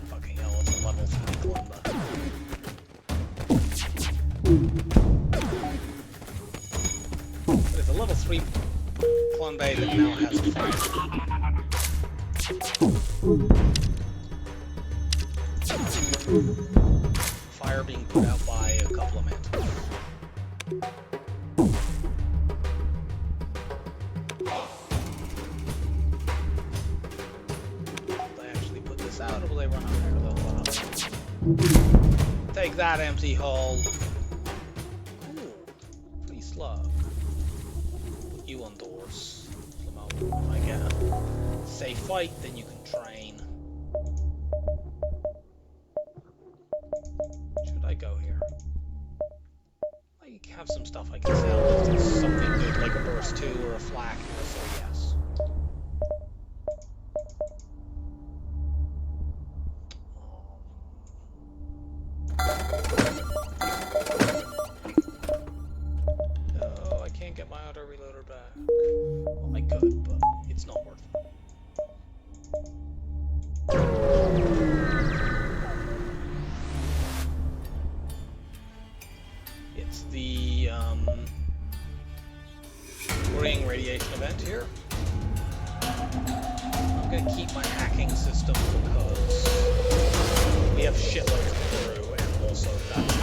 Fucking hell, it's a level 3 Columba. But it's a level 3 Columba that now has fire. Fire being put out by a couple of manticores. Out, or will they run out there? They'll run out there. Take that, empty hull. Ooh, free slug. Put you on doors. When I get a safe fight, then you can train. Should I go here? I have some stuff I can sell. If there's something good like a burst 2 or a flak here, so yes. Get my auto reloader back. Well, I could, but it's not worth it. It's the worrying radiation event here. I'm gonna keep my hacking system because we have shitloads of crew, and also that's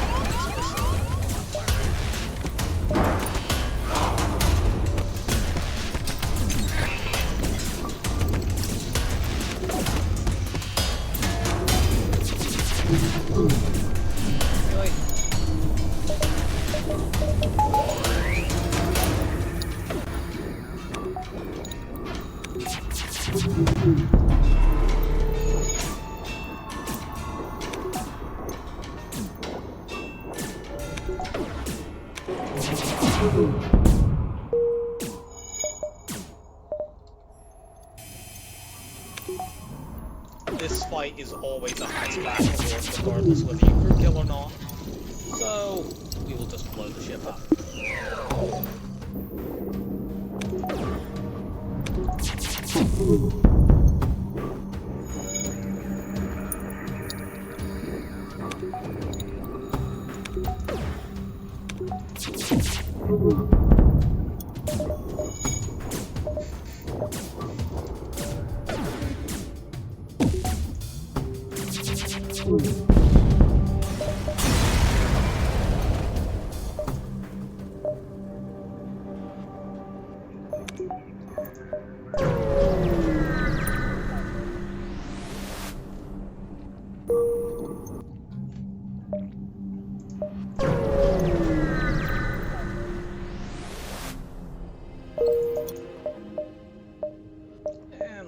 This fight is always a high splash reward, regardless of whether you crew kill or not. So we will just blow the ship up.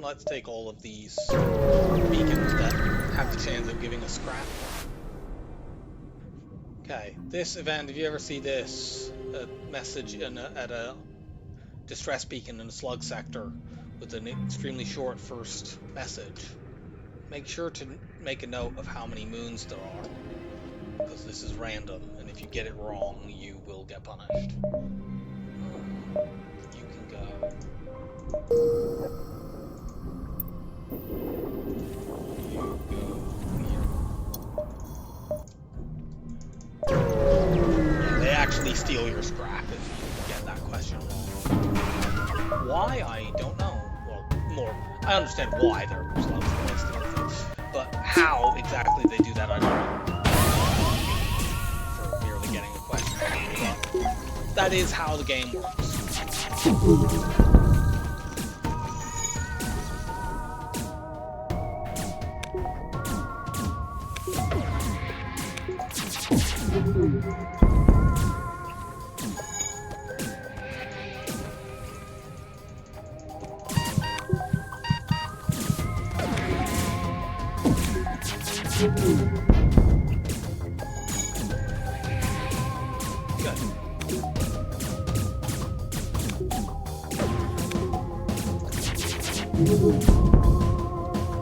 let's take all of these beacons that have the chance of giving us scrap. Okay, this event, if you ever see this message at a distress beacon in a slug sector with an extremely short first message, make sure to make a note of how many moons there are, because this is random, and if you get it wrong, you will get punished. You can go. Yeah, they actually steal your scrap if you get that question wrong. Why? I don't know. Well, I understand why they're slugs and they steal things, but how exactly they do that, I don't know. For merely getting a question wrong, but that is how the game works.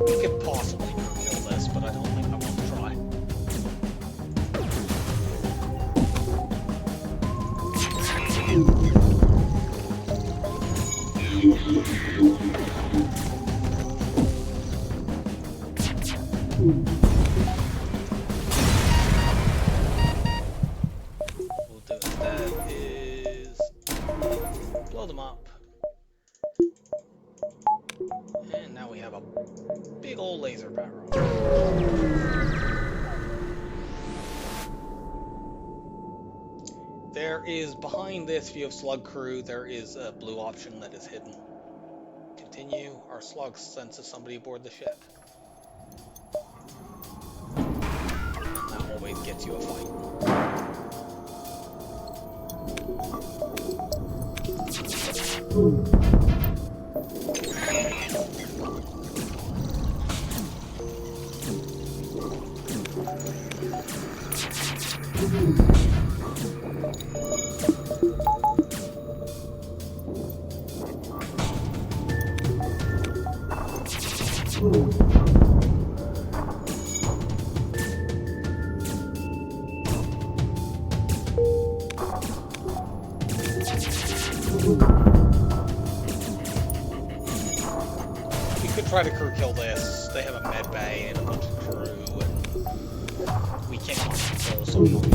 We could possibly kill this, but I don't think I want to try. We'll do instead is blow them up. And now we have a big old laser barrel. There is, behind this, if you have slug crew, there is a blue option that is hidden. Continue. Our slug senses somebody aboard the ship. And that always gets you a fight. We could try to crew kill this. They have a med bay and a bunch of crew, and we can't control someone.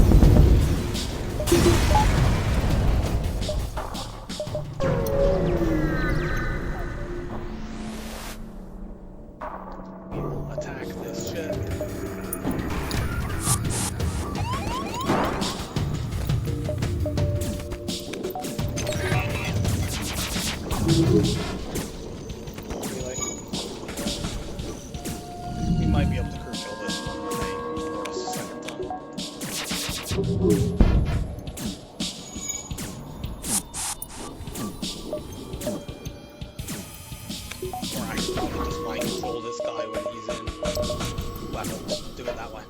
We'll attack this ship. We might be able to crew kill this one when they board us a second time. Or actually, probably just mind control this guy when he's in weapons. Do it that way.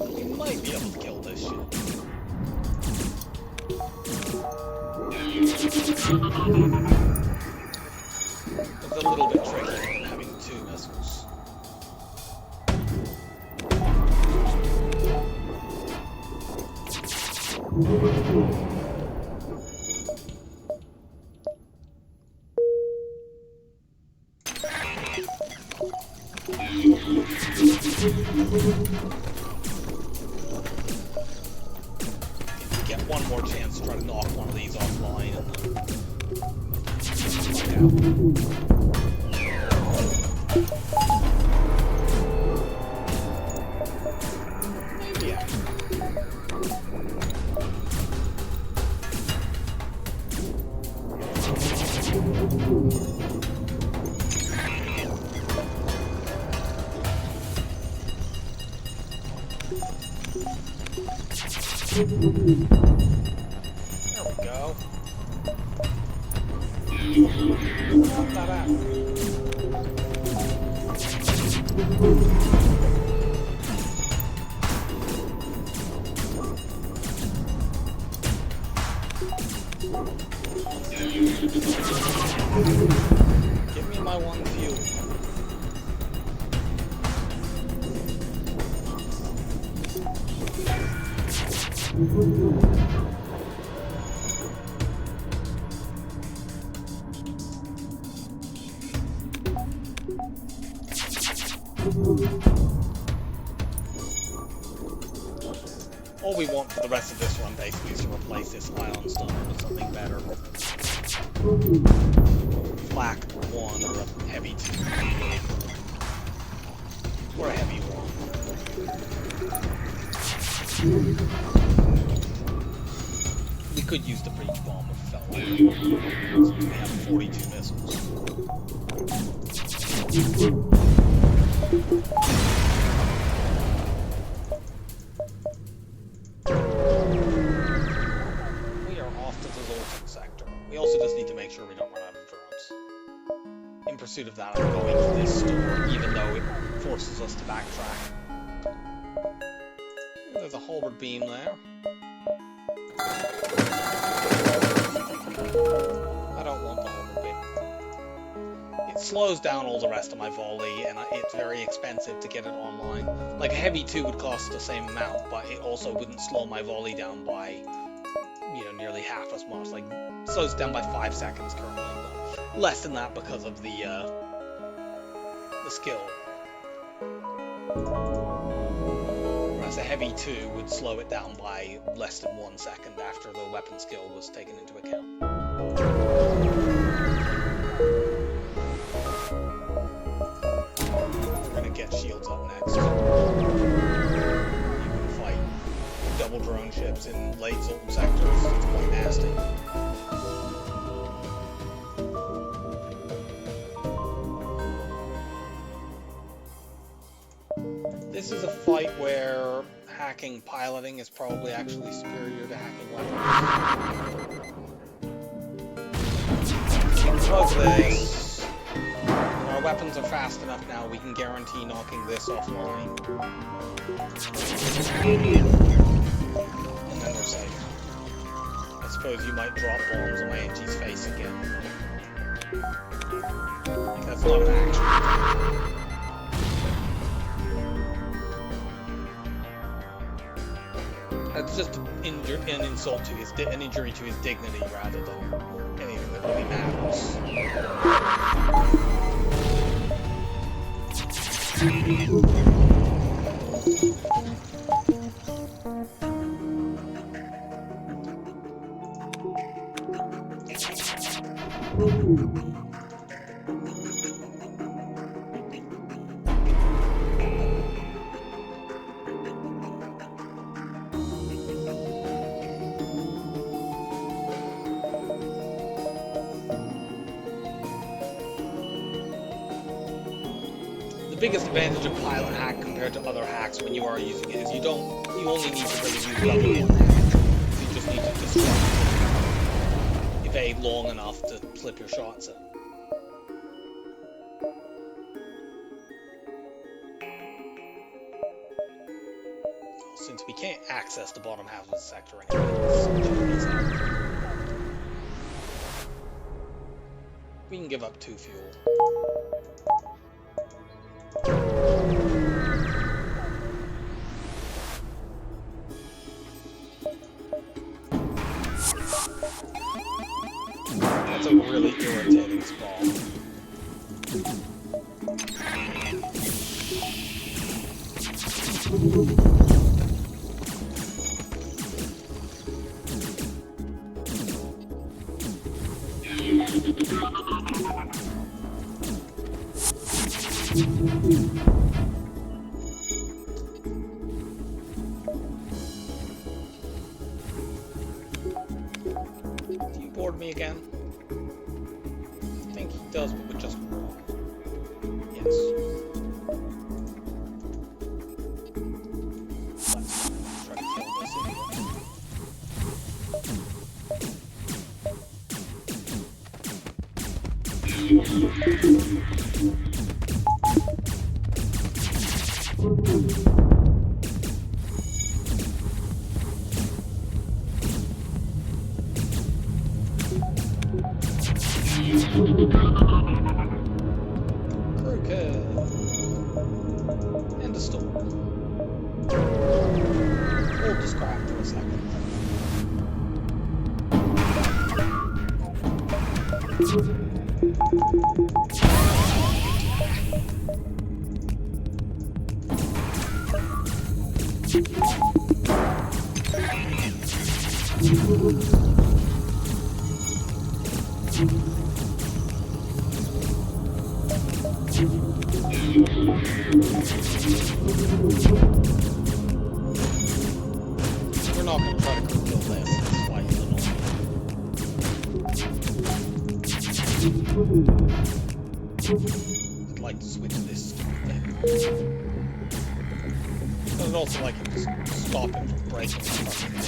We might be able to kill this shit. It's a little bit tricky having two missiles. Get one more chance to try to knock one of these offline and yeah. There we go. Knock that out. Give me my one fuel. All we want for the rest of this run basically is to replace this ion stunner with something better. Flak 1 or a heavy 2. Or a heavy 1. We could use the breach bomb if it felt like it. So we have 42 missiles. We are off to the Zoltan sector. We also just need to make sure we don't run out of drones. In pursuit of that, I'm going to this store, even though it forces us to backtrack. There's a halberd beam there. I don't want the halberd beam. It slows down all the rest of my volley, and it's very expensive to get it online. Like a heavy 2 would cost the same amount, but it also wouldn't slow my volley down by, you know, nearly half as much. Like, it slows down by 5 seconds currently, but less than that because of the skill. Whereas a heavy 2 would slow it down by less than 1 second after the weapon skill was taken into account. We're gonna get shields up next. You can fight double drone ships in late Zoltan sectors. It's quite nasty. This is a fight where hacking piloting is probably actually superior to hacking weapons. Because this, our weapons are fast enough now, we can guarantee knocking this offline. And then they're safe. I suppose you might drop bombs on my NG's face again. That's not an action. That's just an insult to his an injury to his dignity rather than anything that really matters. The biggest advantage of pilot hack compared to other hacks when you are using it is you only need to really use level 1 hack. You just need to disrupt, evade long enough to slip your shots in. Since we can't access the bottom half of the sector anyway, we can give up 2 fuel. That's a really irritating spawn. Do you board me again? I think he does, but with just one. Yes. Let's try to kill this idiot. Crooked. And a storm. Hold the scrap for a second. We're not going to try to kill this. That's why he's annoying. I'd like to switch this thing. But I'd also like him to stop him from breaking the fucking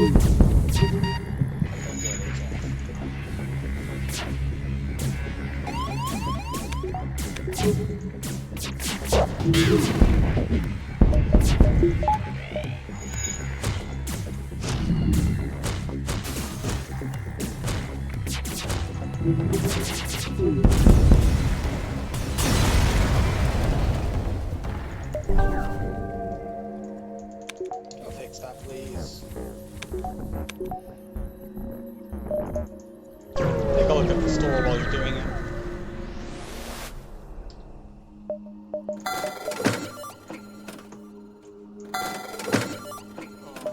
doors. Go fix that, please. Take a look at the store while you're doing it.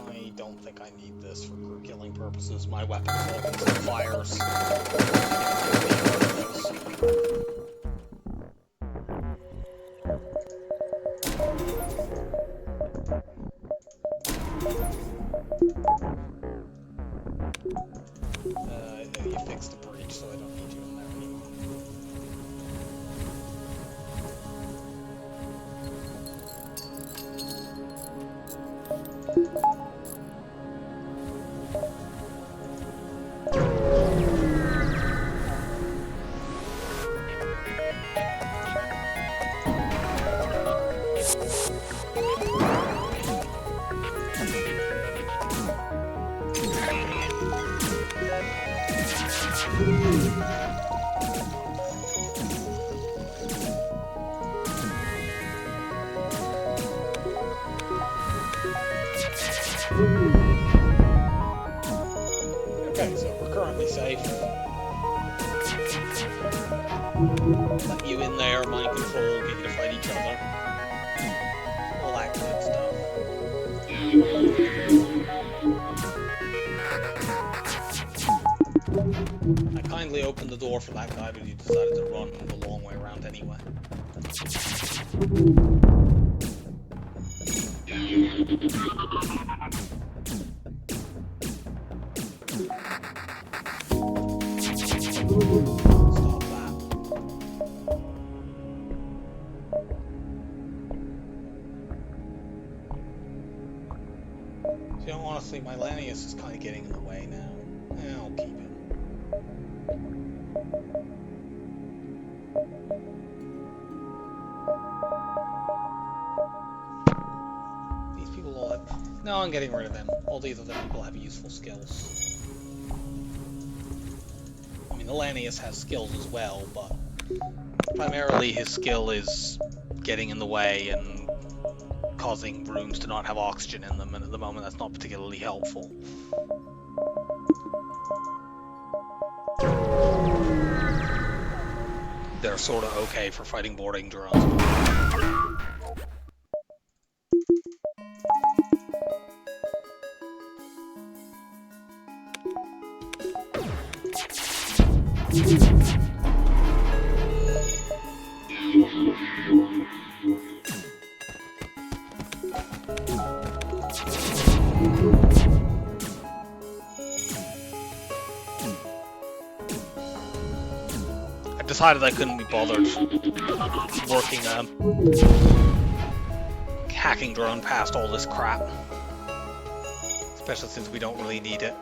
I don't think I need this for crew killing purposes. My weapons all consume fires. You fixed the bridge, so I don't need you in there anymore. Okay, so we're currently safe. Let you in there, mind control, get you to fight each other. All that good stuff. I kindly opened the door for that guy, but he decided to run the long way around anyway. Stop that. So, you know, honestly, my Lanius is kind of getting in the way now. I'll keep it. These people all have... No, I'm getting rid of them. All these other people have useful skills. I mean, the Lanius has skills as well, but primarily his skill is getting in the way and causing rooms to not have oxygen in them, and at the moment that's not particularly helpful. They're sort of okay for fighting boarding drones. I decided I couldn't be bothered working hacking drone past all this crap. Especially since we don't really need it.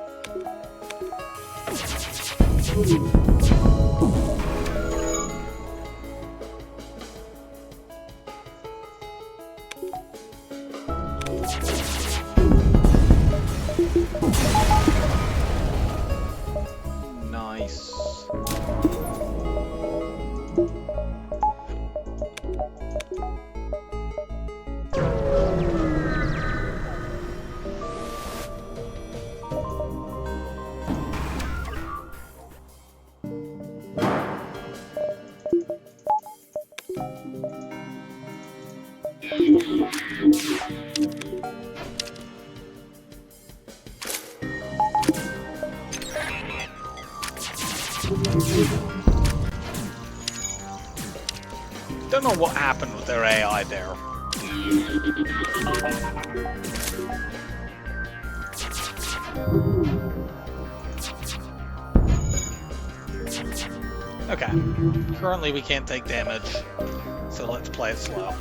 Nice. Don't know what happened with their AI there. Okay. Currently we can't take damage, so let's play it slow.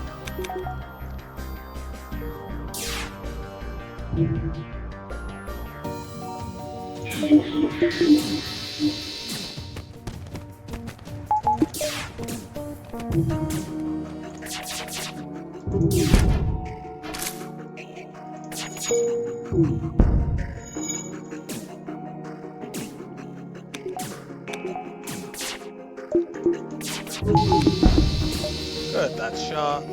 Good, that's shot.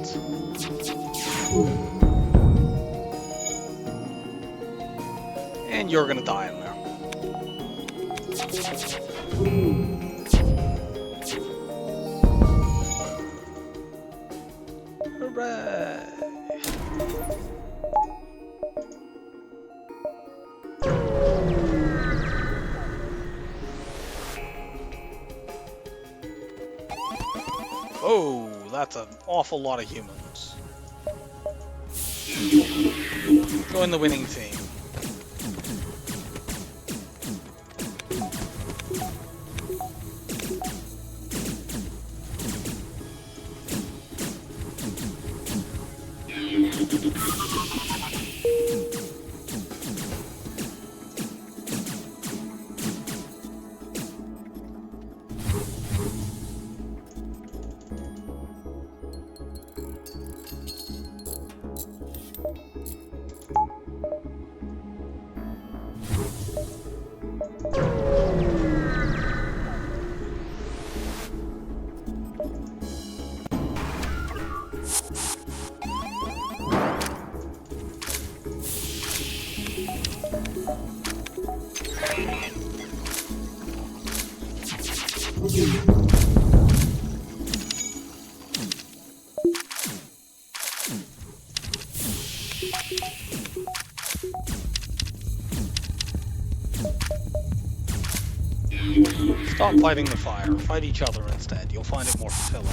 And you're gonna die in there. Hooray! Oh, that's an awful lot of humans. Join the winning team. Stop fighting the fire. Fight each other instead. You'll find it more fulfilling.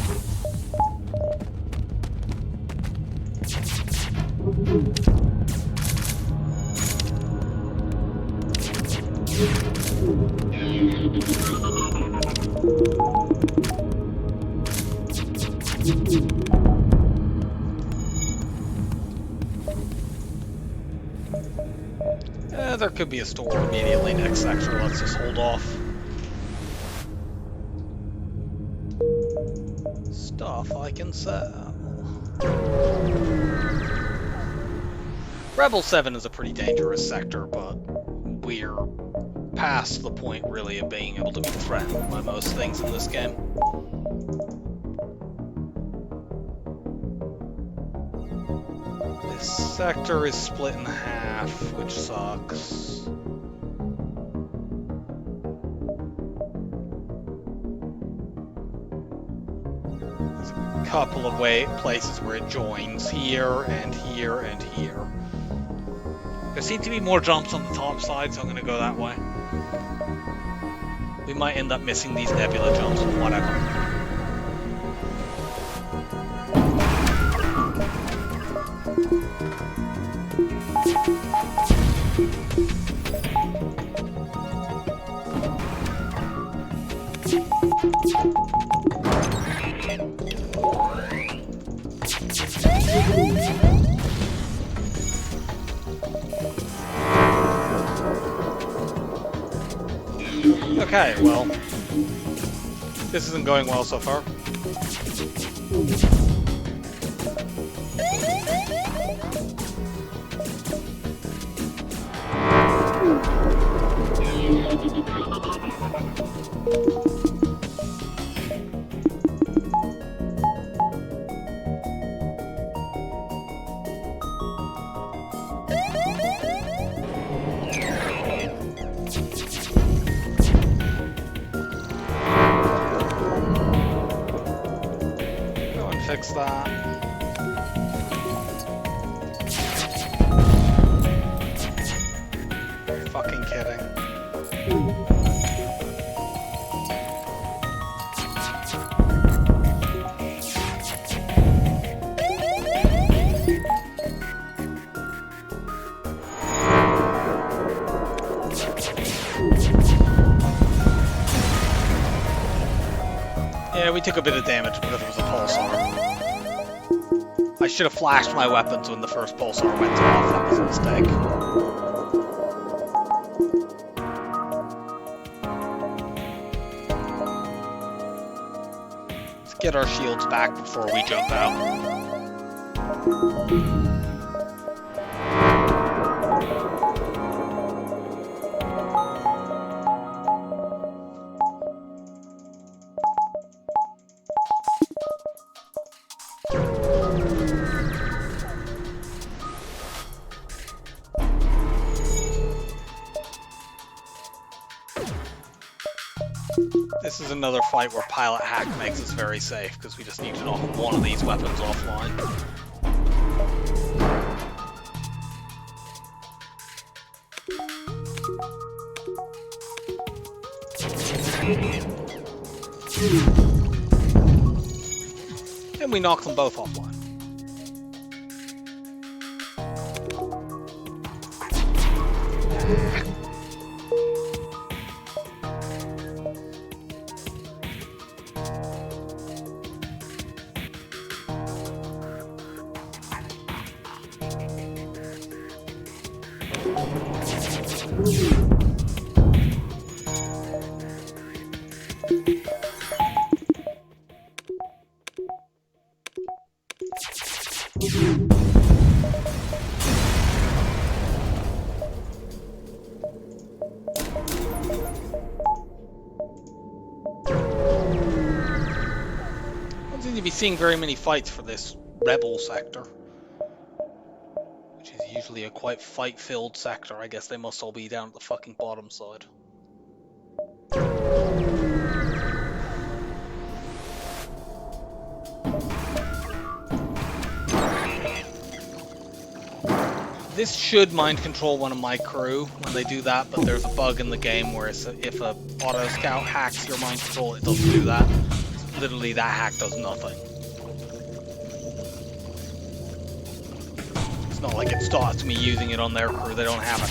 There could be a store immediately next sector. Let's just hold off. Stuff I can sell. Rebel 7 is a pretty dangerous sector, but we're past the point, really, of being able to be threatened by most things in this game. This sector is split in half, which sucks. Couple of places where it joins here and here and here. There seem to be more jumps on the top side, so I'm going to go that way. We might end up missing these nebula jumps, whatever. Okay, well, this isn't going well so far. Fix that. Fucking kidding. Yeah, we took a bit of damage because it was a pulsar. I should have flashed my weapons when the first pulsar went off. That was a mistake. Let's get our shields back before we jump out. This is another fight where Pilot Hack makes us very safe, because we just need to knock one of these weapons offline. And we knock them both offline. Don't seem to be seeing very many fights for this rebel sector, which is usually a quite fight-filled sector. I guess they must all be down at the fucking bottom side. This should mind control one of my crew when they do that, but there's a bug in the game where if a auto scout hacks your mind control, it doesn't do that. Literally, that hack does nothing. It's not like it stops me using it on their crew, they don't have it.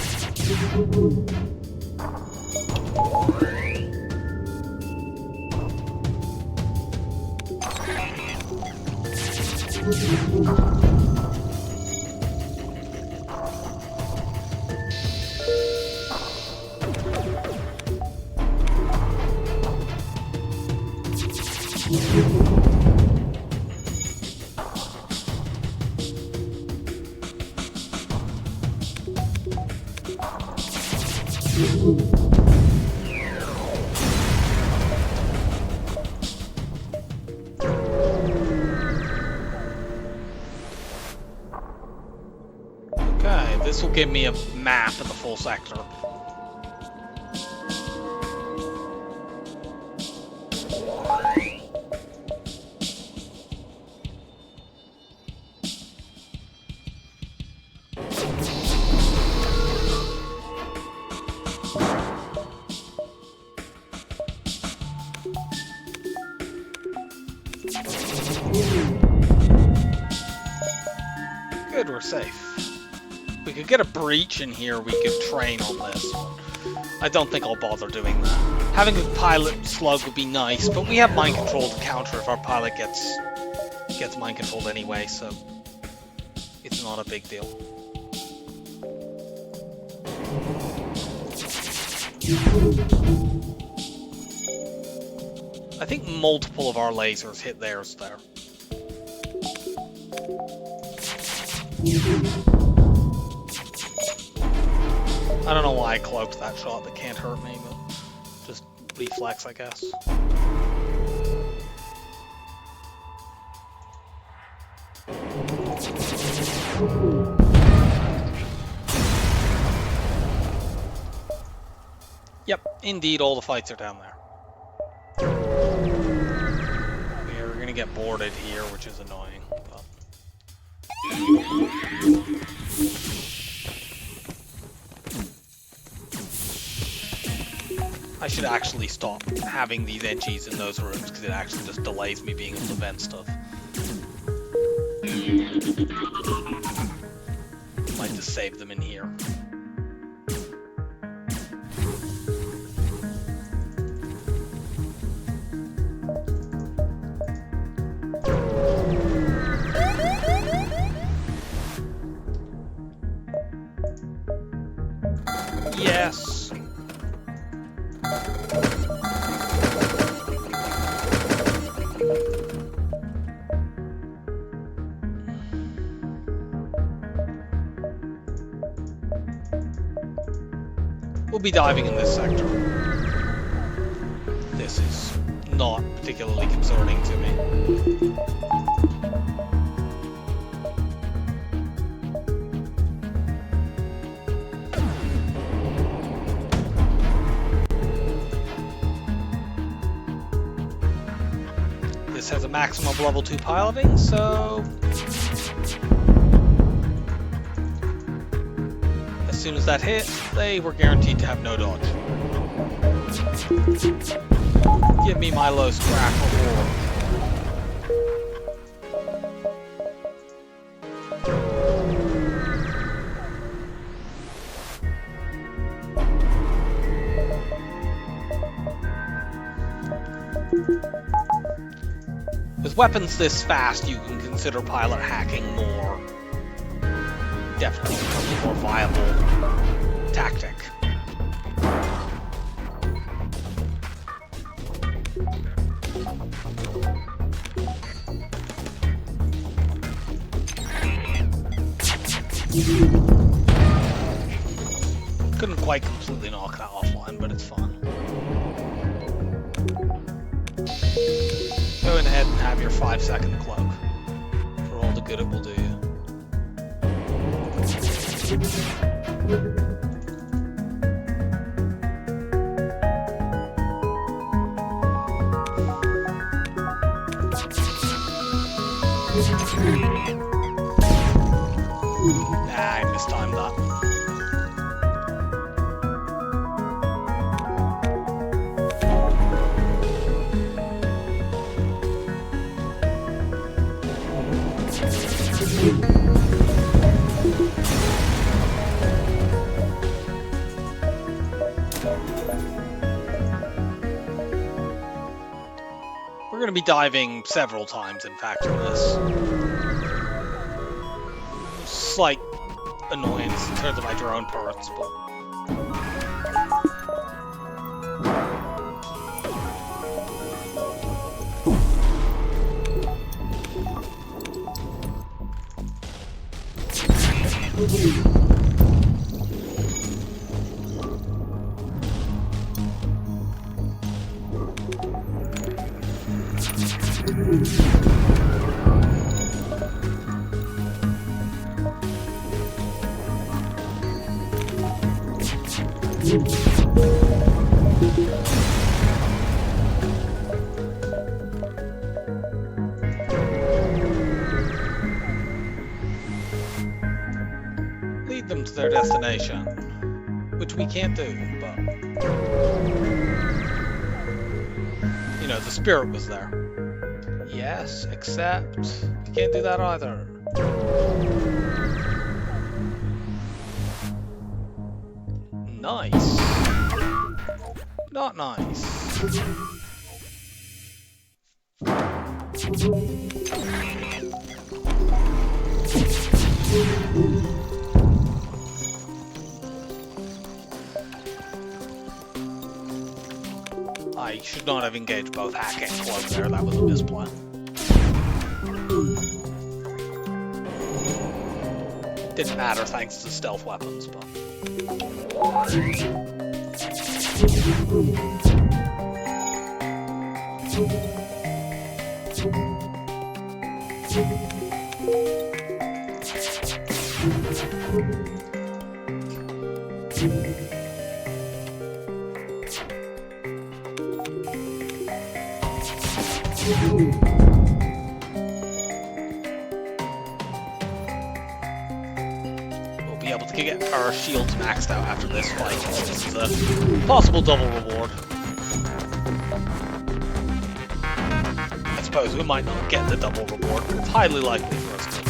Okay, this will give me a map of the full sector. good, we're safe. We could get a breach in here, we could train on this. I don't think I'll bother doing that. Having a pilot slug would be nice, but we have mind control to counter if our pilot gets mind controlled anyway, so it's not a big deal. I think multiple of our lasers hit theirs there. I don't know why I cloaked that shot, that can't hurt me, but just reflex, I guess. Yep, indeed, all the fights are down there. Yeah, we're gonna get boarded here, which is annoying. But... I should actually stop having these NGs in those rooms, because it actually just delays me being able to vent stuff. Might just save them in here. Yes. We'll be diving in this sector. This is not particularly concerning to me. This has a maximum of level 2 piloting, so... as soon as that hit, they were guaranteed to have no dodge. Give me my low scrap reward. With weapons this fast, you can consider pilot hacking more. Definitely becomes a more viable tactic. Couldn't quite completely knock that offline, but it's fun. Go ahead and have your 5-second cloak. For all the good it will do you. Nah, I mistimed that. We're going to be diving several times, in fact, in this. Slight annoyance in terms of my drone parts, but... lead them to their destination, which we can't do, but... you know, the spirit was there. Yes, except... you can't do that either. Nice. Not nice. I should not have engaged both hack and cloak there, that was a misplan. Didn't matter thanks to stealth weapons, but... We'll be able to get our shields maxed out after this fight. This is a possible double reward. I suppose we might not get the double reward, but it's highly likely for us to.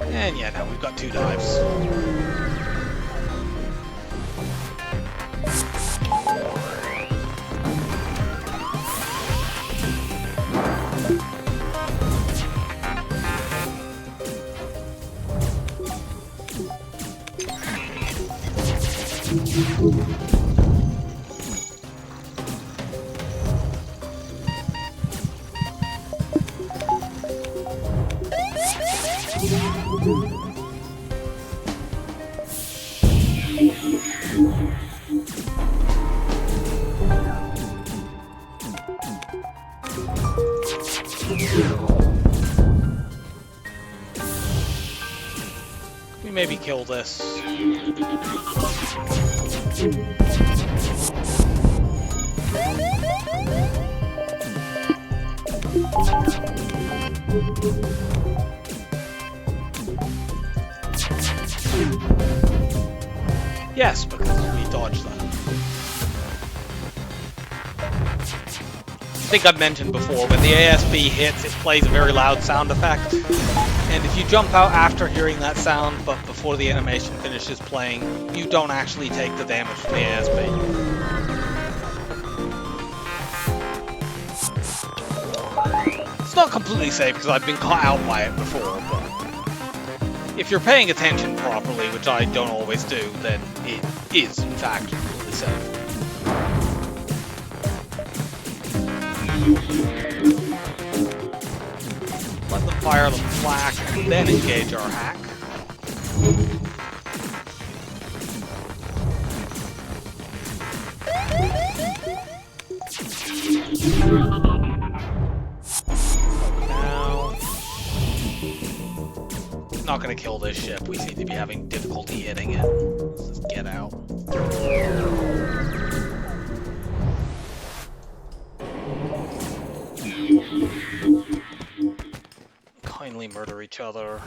And yeah, now we've got 2 dives. We maybe kill this. Yes, because we dodged that. I think I've mentioned before, when the ASB hits, it plays a very loud sound effect. And if you jump out after hearing that sound, but before the animation finishes playing, you don't actually take the damage from the ASB. It's not completely safe because I've been caught out by it before, but if you're paying attention properly, which I don't always do, then it is, in fact, completely safe. Let them fire the flak, then engage our hack. Now, not gonna kill this ship. We seem to be having difficulty hitting it. Let's just get out. Kindly murder each other.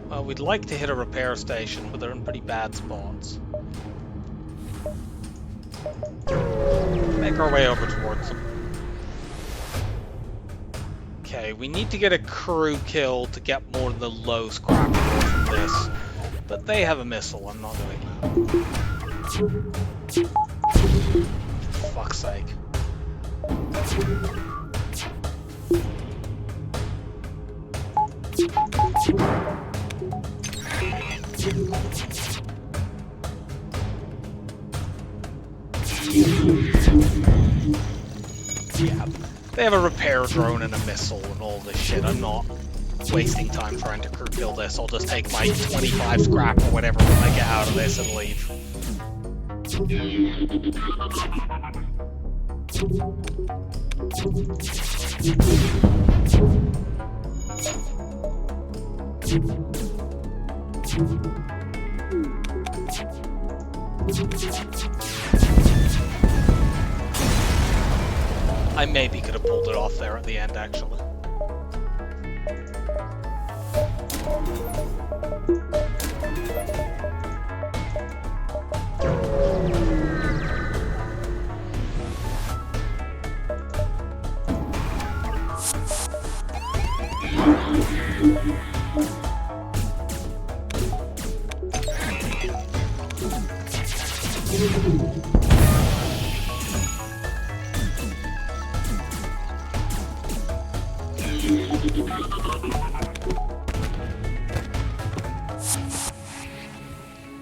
Well, we'd like to hit a repair station, but they're in pretty bad spots. Make our way over towards them. Okay, we need to get a crew kill to get more than the low scrap reward from this. But they have a missile, I'm not doing that. For fuck's sake. Yeah, they have a repair drone and a missile and all this shit. I'm not wasting time trying to crew kill this. I'll just take my 25 scrap or whatever when I get out of this and leave. I maybe could have pulled it off there at the end, actually.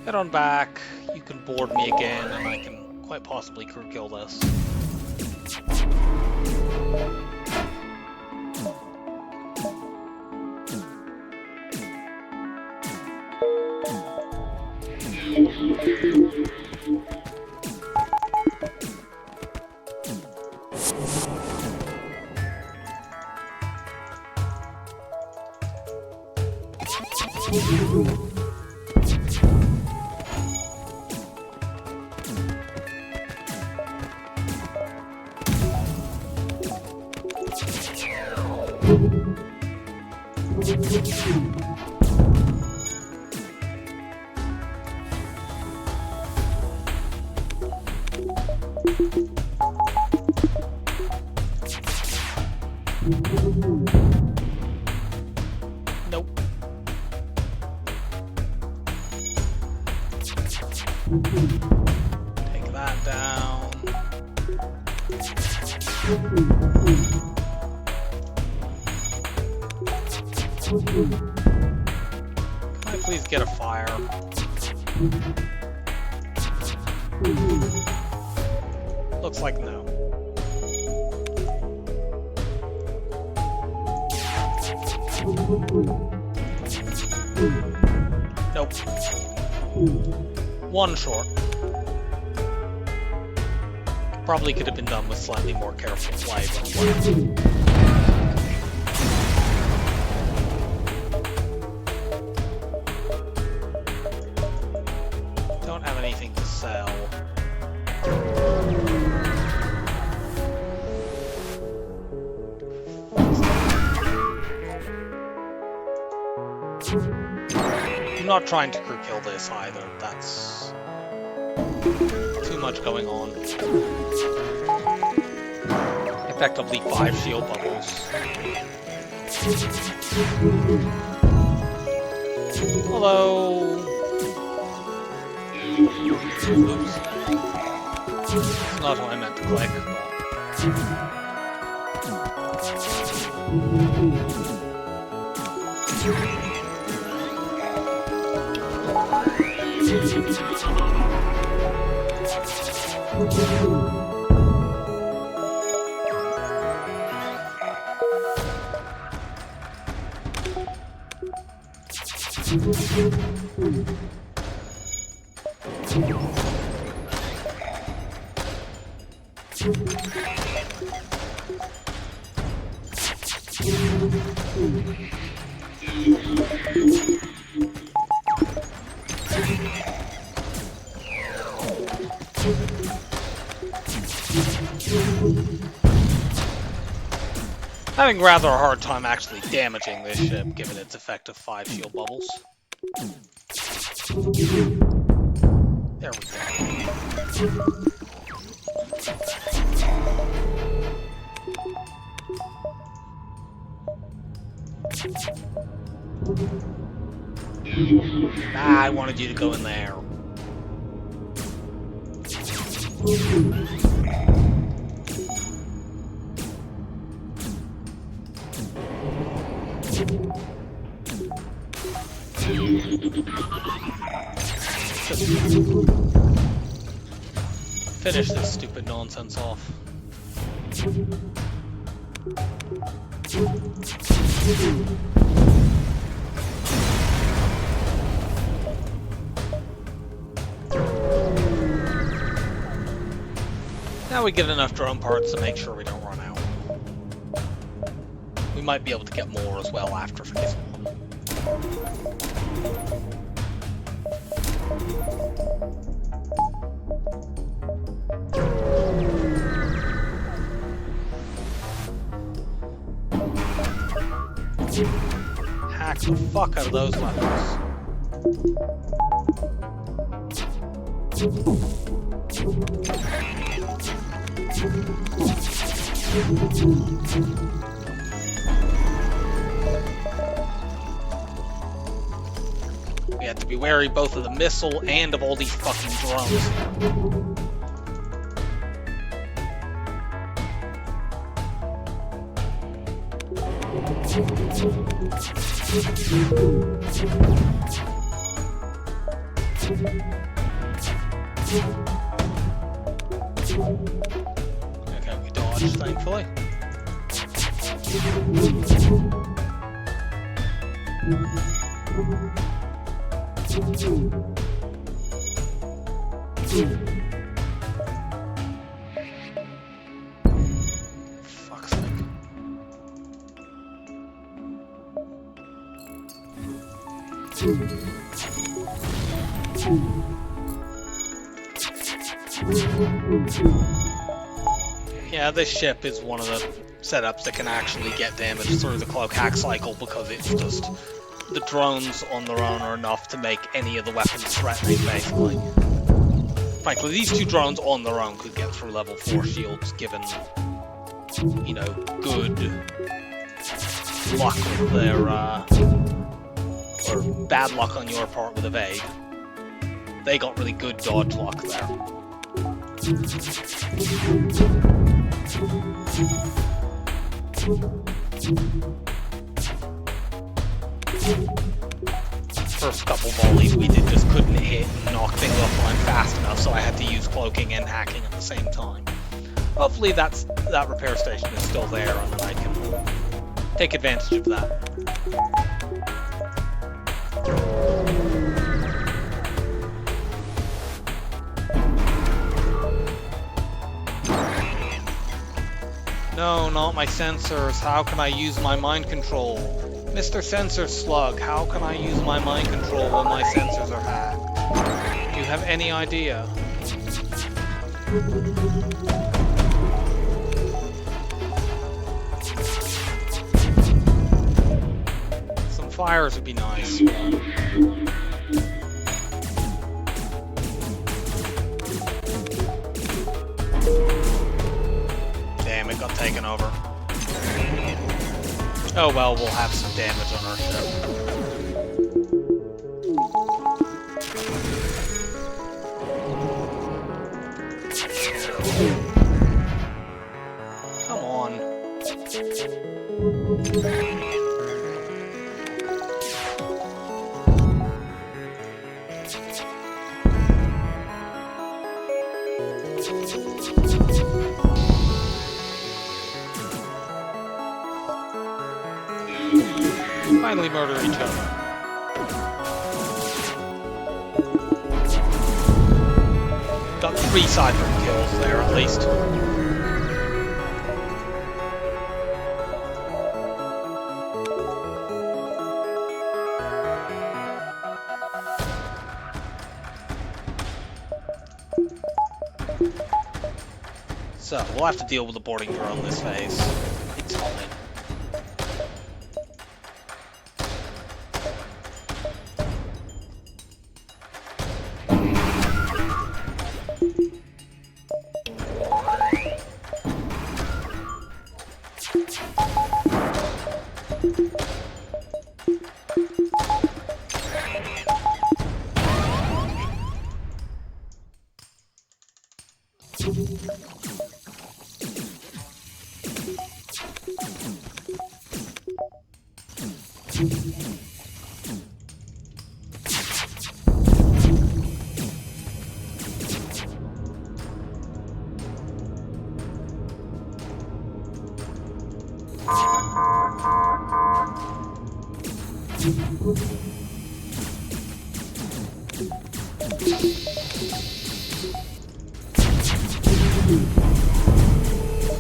Head on back, you can board me again, and I can quite possibly crew kill this. Nope. Take that down. Can I please get a fire? Looks like no. Nope. One short. Probably could have been done with slightly more careful play, but whatever. Don't have anything to sell. I'm not trying to crew kill this either, that's too much going on. Effectively 5 shield bubbles. Hello. Oops. That's not what I meant to click, having rather a hard time actually damaging this ship, given its effective 5 shield bubbles. There we go. Ah, I wanted you to go in there. Just finish this stupid nonsense off. Now we get enough drone parts to make sure we don't run out. We might be able to get more as well after phase 1. fuck out of those weapons. We have to be wary both of the missile and of all these fucking drones. Okay, we dodged, thankfully. Fuck's sake. Yeah, this ship is one of the setups that can actually get damage through the cloak hack cycle because it's just the drones on their own are enough to make any of the weapons threatening, basically. Frankly, these two drones on their own could get through level 4 shields given, you know, good luck with their, or bad luck on your part with evade. They got really good dodge luck there. First couple volleys we just couldn't hit and knock things offline fast enough, so I had to use cloaking and hacking at the same time. Hopefully that repair station is still there and then I can take advantage of that. No, not my sensors. How can I use my mind control? Mr. Sensor Slug, how can I use my mind control when my sensors are hacked? Do you have any idea? Some fires would be nice. Damn, it got taken over. Oh well, we'll have some damage on our ship. Come on. Finally murder each other. Got 3 sideburn kills there at least. So, we'll have to deal with the boarding drone this phase. It's fine.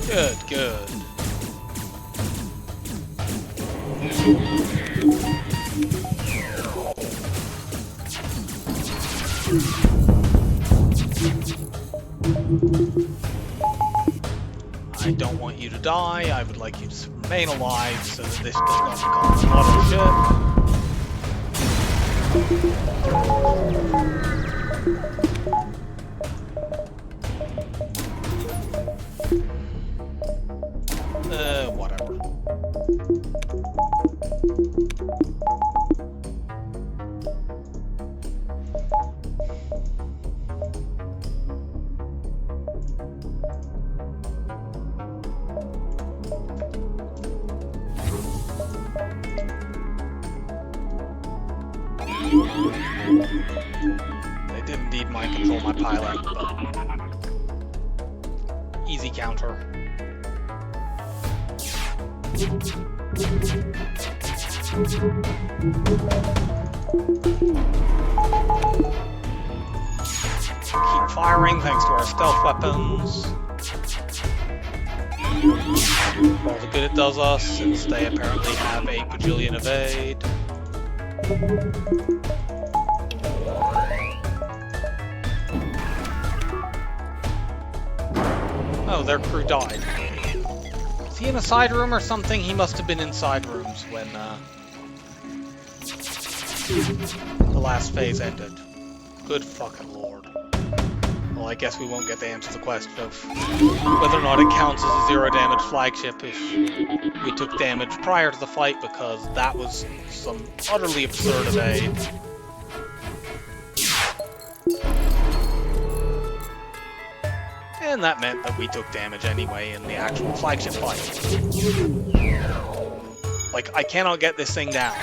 Good, good. I don't want you to die. I would like you to remain alive so that this does not become an auto ship. Whatever. They did indeed mind control my pilot, but easy counter. Keep firing thanks to our stealth weapons. All the good it does us, since they apparently have 8 bajillion evade. Oh, their crew died. Is he in a side room or something? He must have been in side rooms when the last phase ended. Good fucking lord. Well, I guess we won't get to answer the question of whether or not it counts as a 0 damage flagship if we took damage prior to the fight, because that was some utterly absurd evade. And that meant that we took damage anyway in the actual flagship fight. Like, I cannot get this thing down.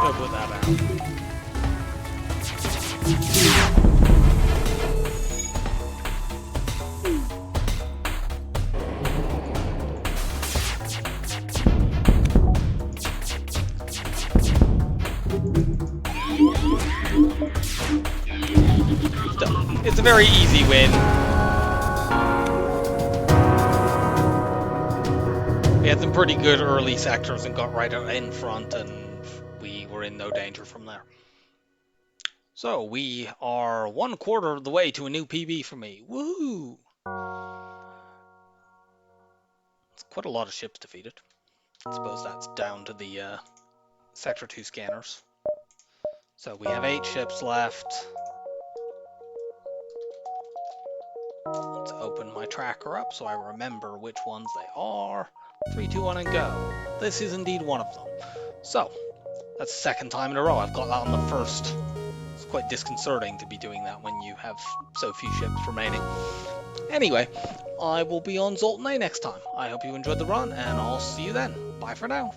I'll put that out. It's a very easy win. We had some pretty good early sectors and got right out in front, and we were in no danger from there. So we are 1/4 of the way to a new PB for me. Woohoo! It's quite a lot of ships defeated. I suppose that's down to the Sector 2 scanners. So we have 8 ships left. Let's open my tracker up so I remember which ones they are. 3, 2, 1, and go. This is indeed one of them. So, that's the second time in a row I've got that on the first. It's quite disconcerting to be doing that when you have so few ships remaining. Anyway, I will be on Zoltan A next time. I hope you enjoyed the run, and I'll see you then. Bye for now.